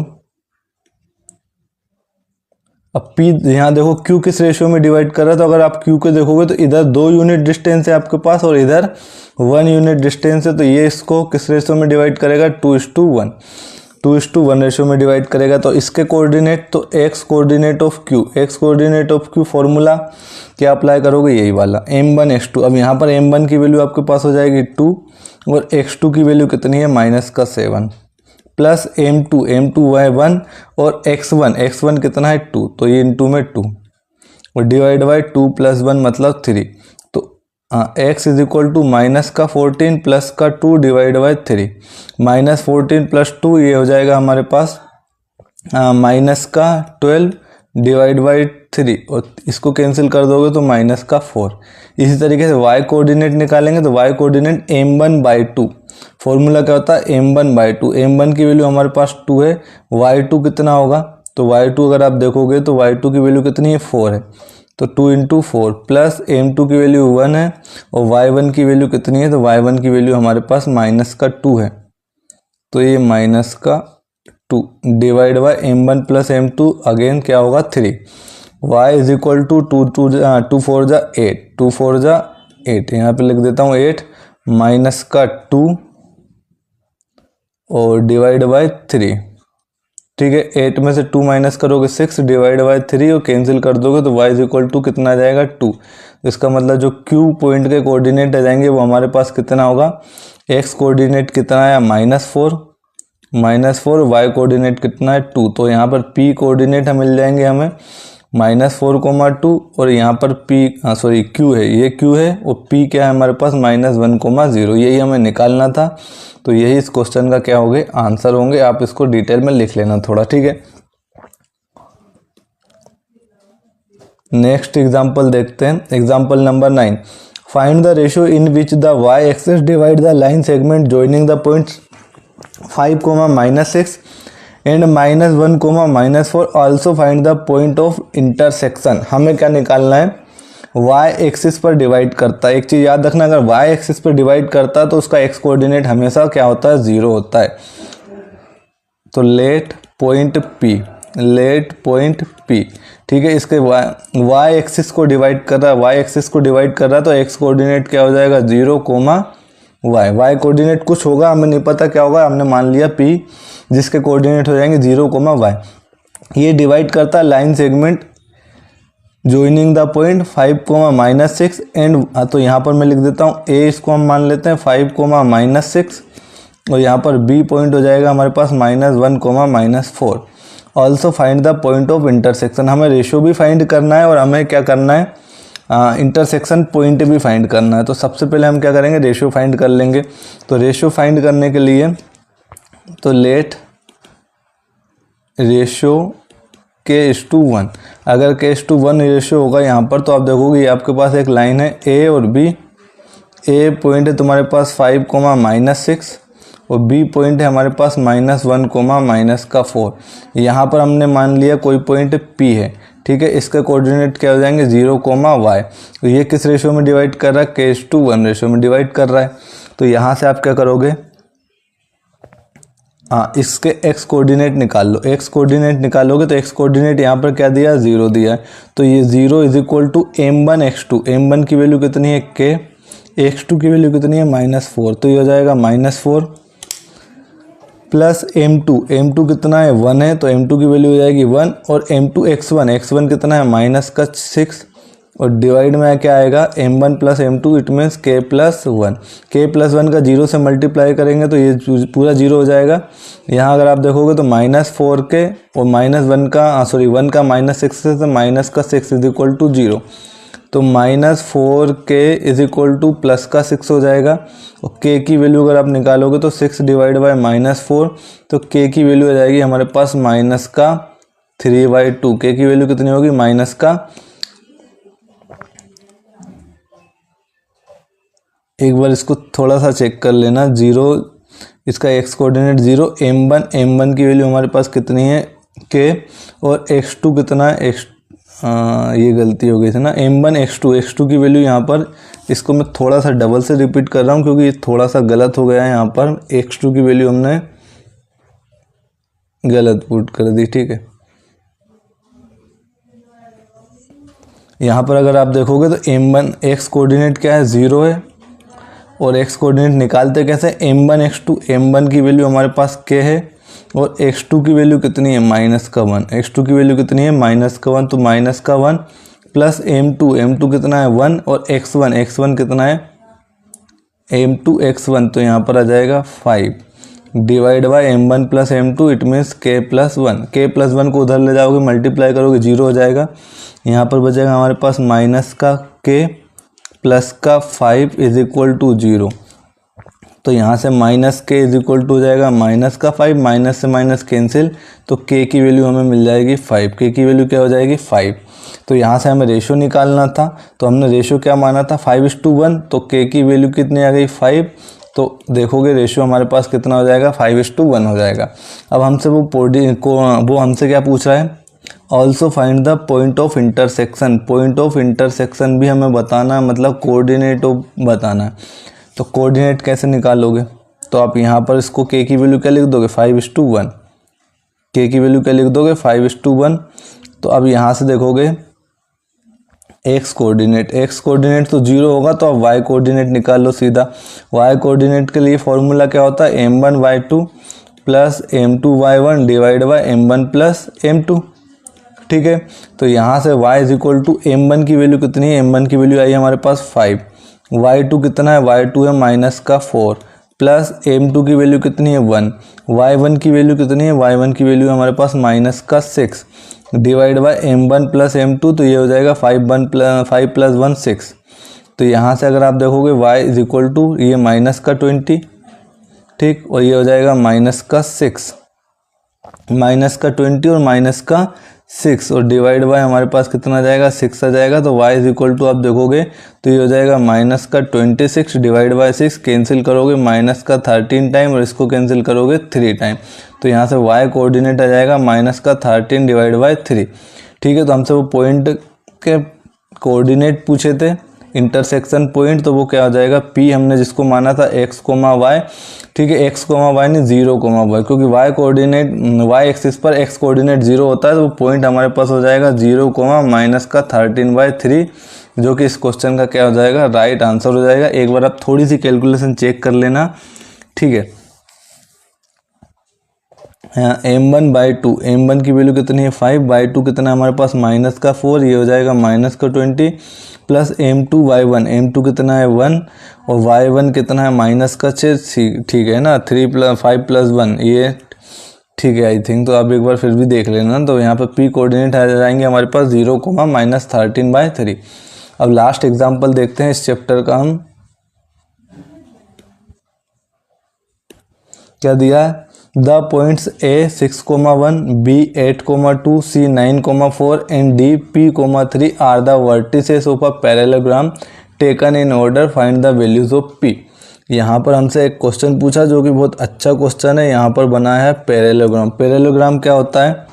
अब P यहाँ देखो Q किस रेशियो में डिवाइड कर रहा है, तो अगर आप Q को देखोगे तो इधर 2 यूनिट डिस्टेंस है आपके पास और इधर 1 यूनिट डिस्टेंस है, तो ये इसको किस रेशियो में डिवाइड करेगा 2:1 रेशियो में डिवाइड करेगा। तो इसके कोऑर्डिनेट तो x coordinate of Q formula क्या अप्लाई करोगे यही वाला m1 x2। अब यहाँ पर m1 की वैल्यू आपके पास हो जाएगी 2 और x2 की वैल्यू कितनी है -7 प्लस m2 है 1 और x1 कितना है 2 तो ये इंटू में 2 और डिवाइड बाई 2 + 1 मतलब 3। तो x is equal to -14 plus का 2 डिवाइड बाई 3 -14 प्लस 2 ये हो जाएगा हमारे पास -12 डिवाइड बाई 3 और इसको कैंसिल कर दोगे तो -4। इसी तरीके से y कोऑर्डिनेट निकालेंगे तो y कोऑर्डिनेट m1/2 फॉर्मूला क्या होता है m1/2। m1 की वैल्यू हमारे पास 2 है, y2 कितना होगा तो y2 अगर आप देखोगे तो y2 की वैल्यू कितनी है 4 है, तो 2 इंटू 4 प्लस m2 की वैल्यू 1 है और y1 की वैल्यू कितनी है तो y1 की वैल्यू हमारे पास -2 है, तो ये -2 divide by m1 plus m2 again क्या होगा 3। y इज इक्वल टू 2 4 जा 8 2 4 जा 8 यहाँ पे लिख देता हूँ 8 -2 और डिवाइड बाय 3। ठीक है, 8 में से 2 माइनस करोगे 6 डिवाइड बाय 3 और कैंसिल कर दोगे तो y इज इक्वल टू कितना आ जाएगा 2। इसका मतलब जो q पॉइंट के कोऑर्डिनेट आ जाएंगे वो हमारे पास कितना होगा x कोऑर्डिनेट कितना आया -4 y कोऑर्डिनेट कितना है 2, तो यहाँ पर p कोऑर्डिनेट मिल जाएंगे हमें -4,2 और यहाँ पर q है, ये q है और p क्या है हमारे पास -1,0। यही हमें निकालना था, तो यही इस क्वेश्चन का क्या होंगे आंसर होंगे। आप इसको डिटेल में लिख लेना थोड़ा, ठीक है। नेक्स्ट एग्जांपल देखते हैं, example number 9। Find the ratio in which the y axis divide the line segment joining the points 5, -6 and -1, -4। Also find the point of intersection. हमें क्या निकालना है y एक्सिस पर डिवाइड करता है। एक चीज़ याद रखना, अगर y एक्सिस पर डिवाइड करता है तो उसका x कोऑर्डिनेट हमेशा क्या होता है 0 होता है। तो लेट पॉइंट P, ठीक है, इसके y एक्सिस को डिवाइड कर रहा है, तो x कोऑर्डिनेट क्या हो जाएगा 0, y कोऑर्डिनेट कुछ होगा, हमें नहीं पता क्या होगा, हमने मान लिया P जिसके कोऑर्डिनेट हो जाएंगे 0, y। ये डिवाइड करता है line segment joining the point 5, -6 and, तो यहाँ पर मैं लिख देता हूँ a, इसको हम मान लेते हैं 5, -6 और यहाँ पर b पॉइंट हो जाएगा हमारे पास -1, -4। Also find the point of intersection. हमें रेशियो भी फाइंड करना है और हमें क्या करना है इंटरसेक्शन पॉइंट भी फाइंड करना है। तो सबसे पहले हम क्या करेंगे रेशियो फाइंड कर लेंगे। तो रेशियो फाइंड करने के लिए तो लेट रेशियो k/1। अगर k:1 रेशियो होगा यहाँ पर तो आप देखोगे ये आपके पास एक लाइन है ए और बी। ए पॉइंट है तुम्हारे पास 5, -6 और बी पॉइंट है हमारे पास -1, -4। यहाँ पर हमने मान लिया कोई पॉइंट पी है, ठीक है। इसके कोऑर्डिनेट क्या हो जाएंगे 0, y। तो ये किस रेशियो में डिवाइड कर रहा है, k:1 रेशियो में डिवाइड कर रहा है। तो यहाँ से आप क्या करोगे, हाँ इसके x कोऑर्डिनेट निकाल लो। x कोऑर्डिनेट निकालोगे तो x कोऑर्डिनेट यहाँ पर क्या दिया, 0 दिया है। तो ये 0 = m1x2। m1 की वैल्यू कितनी है k, x2 की वैल्यू कितनी है -4। तो ये हो जाएगा -4 प्लस m2 कितना है 1 है, तो m2 की वैल्यू हो जाएगी 1 और m2x1 कितना है -6 और डिवाइड में क्या आएगा m1 + m2 it means k+1। k+1 का 0 से मल्टीप्लाई करेंगे तो ये पूरा 0 हो जाएगा। यहाँ अगर आप देखोगे तो -4k और -1 का 1 का -6 से -6 = 0। तो -4k = +6 हो जाएगा। और k की वैल्यू अगर आप निकालोगे तो 6 / -4 तो k की वैल्यू आ जाएगी हमारे पास -3/2। k की वैल्यू कितनी होगी एक बार इसको थोड़ा सा चेक कर लेना। 0 इसका x कोऑर्डिनेट 0, m1 की वैल्यू हमारे पास कितनी है k और x2 कितना है ये गलती हो गई थी ना, m1 x2 की वैल्यू यहाँ पर, इसको मैं थोड़ा सा डबल से रिपीट कर रहा हूँ क्योंकि ये थोड़ा सा गलत हो गया है। यहाँ पर x2 की वैल्यू हमने गलत पुट कर दी, ठीक है। यहाँ पर अगर आप देखोगे तो m1 x कोऑर्डिनेट क्या है 0 है और x कोऑर्डिनेट निकालते कैसे, m1 m1 की वैल्यू हमारे पास k है और x2 की वैल्यू कितनी है -1। x2 की वैल्यू कितनी है -1, तो -1 प्लस m2 कितना है 1 और x1 कितना है m2x1 तो यहाँ पर आ जाएगा 5 divide by m1 + m2 it means k+1। k+1 को उधर ले जाओगे मल्टीप्लाई करोगे 0 हो जाएगा। यहाँ पर बचेगा हमारे पास -k + 5 = 0। तो यहाँ से -k = हो जाएगा -5, माइनस से माइनस कैंसिल, तो k की वैल्यू हमें मिल जाएगी 5। k की वैल्यू क्या हो जाएगी 5। तो यहाँ से हमें रेशो निकालना था, तो हमने रेशो क्या माना था 5:1, तो k की वैल्यू कितनी आ गई 5। तो देखोगे रेशो हमारे पास कितना हो जाएगा 5:1 हो जाएगा। अब हमसे वो हमसे क्या पूछ रहा है, also find the point of intersection. Point of intersection भी हमें बताना, मतलब कोऑर्डिनेट बताना है। तो कोऑर्डिनेट कैसे निकालोगे, तो आप यहाँ पर इसको k की वैल्यू क्या लिख दोगे 5:1। k की वैल्यू क्या लिख दोगे 5:1। तो अब यहाँ से देखोगे x कोऑर्डिनेट तो 0 होगा, तो अब y कोऑर्डिनेट निकाल लो सीधा। y कोऑर्डिनेट के लिए फॉर्मूला क्या होता है m1y2 + m2y1 divide by m1 + m2, ठीक है। तो यहाँ से y = m1 की वैल्यू कितनी है, m1 की वैल्यू आई हमारे पास 5, y2 कितना है y2 है -4 प्लस m2 की वैल्यू कितनी है 1, y1 की वैल्यू कितनी है y1 की वैल्यू हमारे पास -6 डिवाइड बाय m1 + m2, तो ये हो जाएगा 5 + 1 6। तो यहाँ से अगर आप देखोगे y = ये -20, ठीक, और ये हो जाएगा -6 -20 और -6 और डिवाइड बाय हमारे पास कितना आ जाएगा 6 आ जाएगा। तो y = आप देखोगे तो ये हो जाएगा -26 डिवाइड बाय 6, कैंसिल करोगे -13 टाइम और इसको कैंसिल करोगे 3 टाइम। तो यहाँ से y कोऑर्डिनेट आ जाएगा -13 डिवाइड बाय 3, ठीक है। तो हमसे वो पॉइंट के कोऑर्डिनेट पूछे थे, इंटरसेक्शन पॉइंट, तो वो क्या हो जाएगा P हमने जिसको माना था x, y, ठीक है। x, y नहीं 0, y, क्योंकि y कोऑर्डिनेट y एक्सिस पर x कोऑर्डिनेट 0 होता है, तो वो पॉइंट हमारे पास हो जाएगा 0, -13/3, जो कि इस क्वेश्चन का क्या हो जाएगा राइट आंसर हो जाएगा। एक बार आप थोड़ी सी कैलकुलेशन चेक कर लेना, ठीक है। यहाँ m1/2, m1 की वैल्यू कितनी है 5/2 कितना है हमारे पास -4, ये हो जाएगा -20 प्लस m2y1, m2 कितना है 1 और y1 कितना है -6, ठीक है ना। 3 + 5 + 1 ये ठीक है आई थिंक। तो आप एक बार फिर भी देख लेना। तो यहाँ पर p कोऑर्डिनेट आ जाएंगे हमारे पास 0, -13/3। अब लास्ट एग्जाम्पल देखते हैं इस चैप्टर का। हम क्या दिया है, the points A 6,1, B 8,2, C 9,4 and D P,3 are the vertices of a parallelogram taken in order, find the values of P। यहाँ पर हमसे एक क्वेश्चन पूछा जो कि बहुत अच्छा क्वेश्चन है। यहाँ पर बनाया है पैरेललोग्राम। पैरेललोग्राम क्या होता है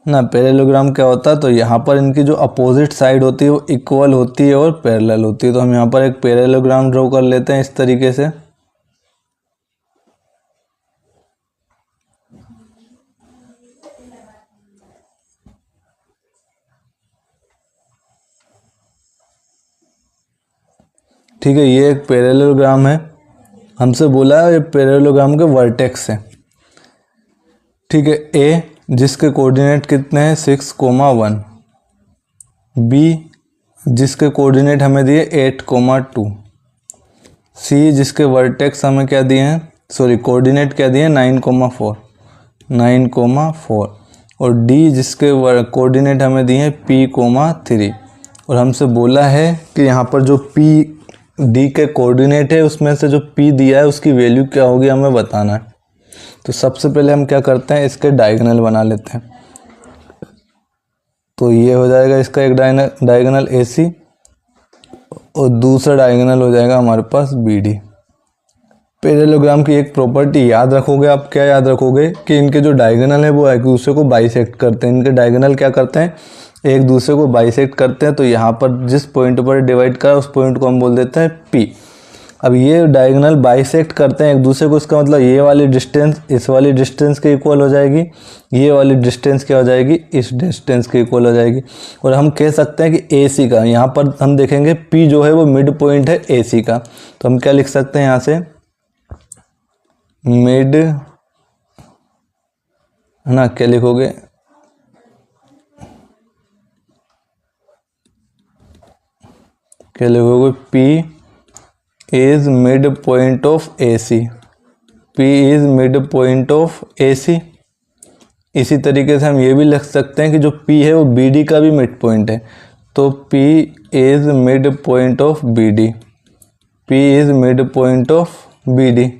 ना, पैरेललोग्राम क्या होता है, तो यहाँ पर इनकी जो अपोजिट साइड होती है वो इक्वल होती है और पैरेलल होती है। तो हम यहाँ पर एक पैरेललोग्राम ड्रॉ कर लेते हैं इस तरीके से। ठीक है, ये एक पैरेललोग्राम है। हमसे बोला है ये पैरेललोग्राम के वर्टेक्स है। ठीक है, ए जिसके कोऑर्डिनेट कितने हैं 6,1, बी जिसके कोऑर्डिनेट हमें दिए 8,2, सी जिसके वर्टेक्स हमें क्या दिए हैं, सॉरी कोऑर्डिनेट क्या दिए 9,4 और डी जिसके कोऑर्डिनेट हमें दिए हैं P,3। और हमसे बोला है कि यहाँ पर जो P डी के कोऑर्डिनेट है उसमें से जो P दिया है उसकी वैल्यू क्या होगी हमें बताना है। तो सबसे पहले हम क्या करते हैं, इसके डायगोनल बना लेते हैं। तो ये हो जाएगा इसका एक डायगोनल AC और दूसरा डायगोनल हो जाएगा हमारे पास BD। पैरेललोग्राम की एक प्रॉपर्टी याद रखोगे आप, क्या याद रखोगे कि इनके जो डायगोनल है वो एक दूसरे को बाइसेक्ट करते हैं। इनके डायगोनल क्या करते हैं, एक दूसरे को बाइसेक्ट करते हैं। तो यहाँ पर जिस पॉइंट पर डिवाइड करा उस पॉइंट को हम बोल देते हैं P। अब ये डायगोनल बाइसेक्ट करते हैं एक दूसरे को, इसका मतलब ये वाली डिस्टेंस इस वाली डिस्टेंस के इक्वल हो जाएगी, ये वाली डिस्टेंस क्या हो जाएगी, इस डिस्टेंस के इक्वल हो जाएगी। और हम कह सकते हैं कि AC का, यहाँ पर हम देखेंगे P जो है वो मिड पॉइंट है AC का। तो हम क्या लिख सकते हैं यहाँ से, मिड है ना, क्या लिखोगे, क्या लिखोगे, P is mid point of AC, P is mid point of AC। इसी तरीके से हम ये भी लिख सकते हैं कि जो P है वो BD का भी मिड पॉइंट है। तो P is mid point of BD, P is mid point of BD।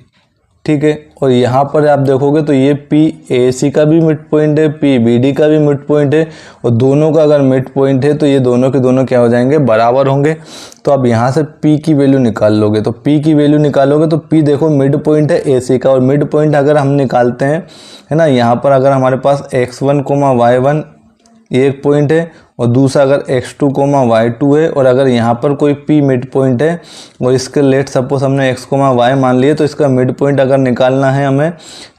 ठीक है, और यहाँ पर आप देखोगे तो ये P AC का भी मिड पॉइंट है, P BD का भी मिड पॉइंट है, और दोनों का अगर मिड पॉइंट है तो ये दोनों के दोनों क्या हो जाएंगे, बराबर होंगे। तो अब यहाँ से P की वैल्यू निकाल लोगे, तो P की वैल्यू निकालोगे तो P देखो मिड पॉइंट है AC का, और मिड पॉइंट अगर हम निकालते हैं है ना, यहाँ पर अगर हमारे पास x1, y1 ये एक पॉइंट है और दूसरा अगर x2, y2 है, और अगर यहाँ पर कोई P मिड पॉइंट है और इसके लेट सपोज हमने x, y मान लिए, तो इसका मिड पॉइंट अगर निकालना है हमें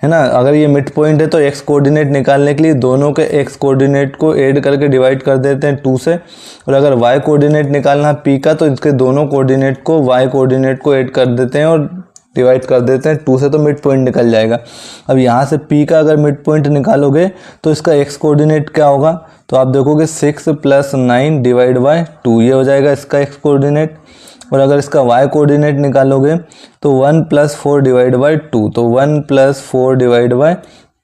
है ना, अगर ये मिड पॉइंट है तो x कोऑर्डिनेट निकालने के लिए दोनों के x कोऑर्डिनेट को ऐड करके डिवाइड कर देते हैं 2 से, और अगर y कोऑर्डिनेट निकालना है P का तो इसके दोनों कोऑर्डिनेट को y कोऑर्डिनेट को ऐड कर देते हैं और डिवाइड कर देते हैं 2 से, तो मिड पॉइंट निकल जाएगा। अब यहाँ से P का अगर मिड पॉइंट निकालोगे तो इसका x कोऑर्डिनेट क्या होगा, तो आप देखोगे 6 + 9 डिवाइड बाय 2, ये हो जाएगा इसका x कोऑर्डिनेट। और अगर इसका y कोऑर्डिनेट निकालोगे तो 1 + 4 डिवाइड बाय 2, तो 1 + 4 डिवाइड बाय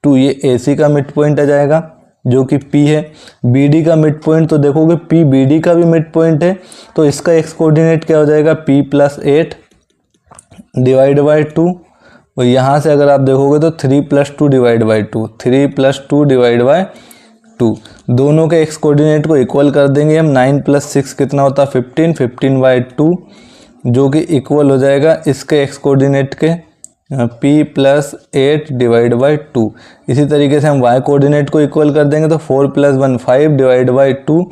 2, ये AC का मिड पॉइंट आ जाएगा जो कि P है। BD का मिड पॉइंट तो देखोगे P BD का भी मिड पॉइंट है, तो इसका x कोऑर्डिनेट क्या हो जाएगा, P + 8 डिवाइड बाई 2, और यहाँ से अगर आप देखोगे तो 3 + 2 डिवाइड बाई 2, 3 + 2 डिवाइड बाई 2, दोनों के x कोऑर्डिनेट को इक्वल कर देंगे हम। 9 + 6 कितना होता है 15, 15/2 जो कि इक्वल हो जाएगा इसके x कोऑर्डिनेट के P + 8 डिवाइड बाई 2। इसी तरीके से हम y कोऑर्डिनेट को इक्वल कर देंगे तो 4 + 1 5 डिवाइड बाई 2,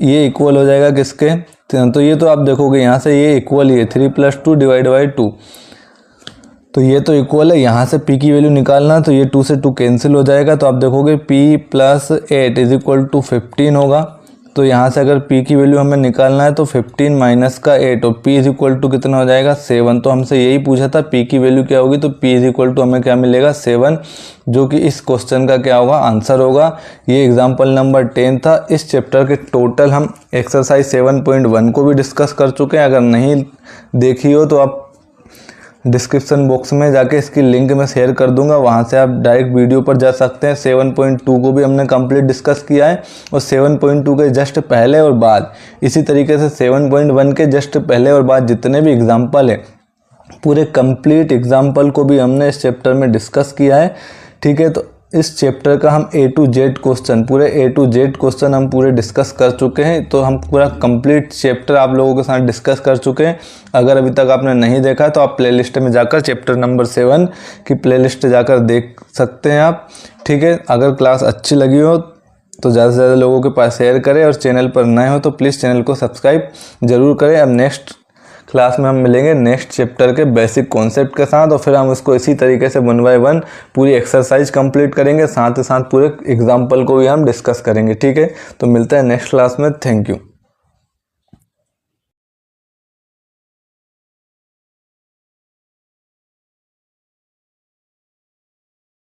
ये इक्वल हो जाएगा किसके, तो ये तो आप देखोगे यहाँ से ये इक्वल ही है 3 + 2 डिवाइड बाई 2, तो ये तो इक्वल है। यहाँ से P की वैल्यू निकालना तो ये 2 से 2 कैंसिल हो जाएगा, तो आप देखोगे P + 8 = 15 होगा। तो यहाँ से अगर P की वैल्यू हमें निकालना है तो 15 - का 8 और P = कितना हो जाएगा 7। तो हमसे यही पूछा था P की वैल्यू क्या होगी, तो P = हमें क्या मिलेगा 7, जो कि इस क्वेश्चन का क्या होगा, आंसर होगा। ये एग्जाम्पल नंबर 10 था। इस चैप्टर के टोटल हम एक्सरसाइज 7.1 को भी डिस्कस कर चुके हैं। अगर नहीं देखी हो तो आप डिस्क्रिप्शन बॉक्स में जाके इसकी लिंक मैं शेयर कर दूंगा, वहां से आप डायरेक्ट वीडियो पर जा सकते हैं। 7.2 को भी हमने कंप्लीट डिस्कस किया है, और 7.2 के जस्ट पहले और बाद, इसी तरीके से 7.1 के जस्ट पहले और बाद जितने भी एग्जाम्पल है पूरे कंप्लीट एग्जाम्पल को भी हमने इस चैप्टर में डिस्कस किया है। ठीक है, तो इस चैप्टर का हम A to Z क्वेश्चन, पूरे A to Z क्वेश्चन हम पूरे डिस्कस कर चुके हैं। तो हम पूरा कंप्लीट चैप्टर आप लोगों के साथ डिस्कस कर चुके हैं। अगर अभी तक आपने नहीं देखा तो आप प्लेलिस्ट में जाकर चैप्टर नंबर 7 की प्लेलिस्ट जाकर देख सकते हैं आप। ठीक है, अगर क्लास अच्छी लगी हो तो ज़्यादा से ज़्यादा लोगों के पास शेयर करें, और चैनल पर नए हो तो प्लीज़ चैनल को सब्सक्राइब ज़रूर करें। अब नेक्स्ट क्लास में हम मिलेंगे नेक्स्ट चैप्टर के बेसिक कॉन्सेप्ट के साथ, और फिर हम इसको इसी तरीके से 1 by 1 पूरी एक्सरसाइज कंप्लीट करेंगे, साथ ही साथ पूरे एग्जाम्पल को भी हम डिस्कस करेंगे। ठीक है, तो मिलते हैं नेक्स्ट क्लास में। Thank you.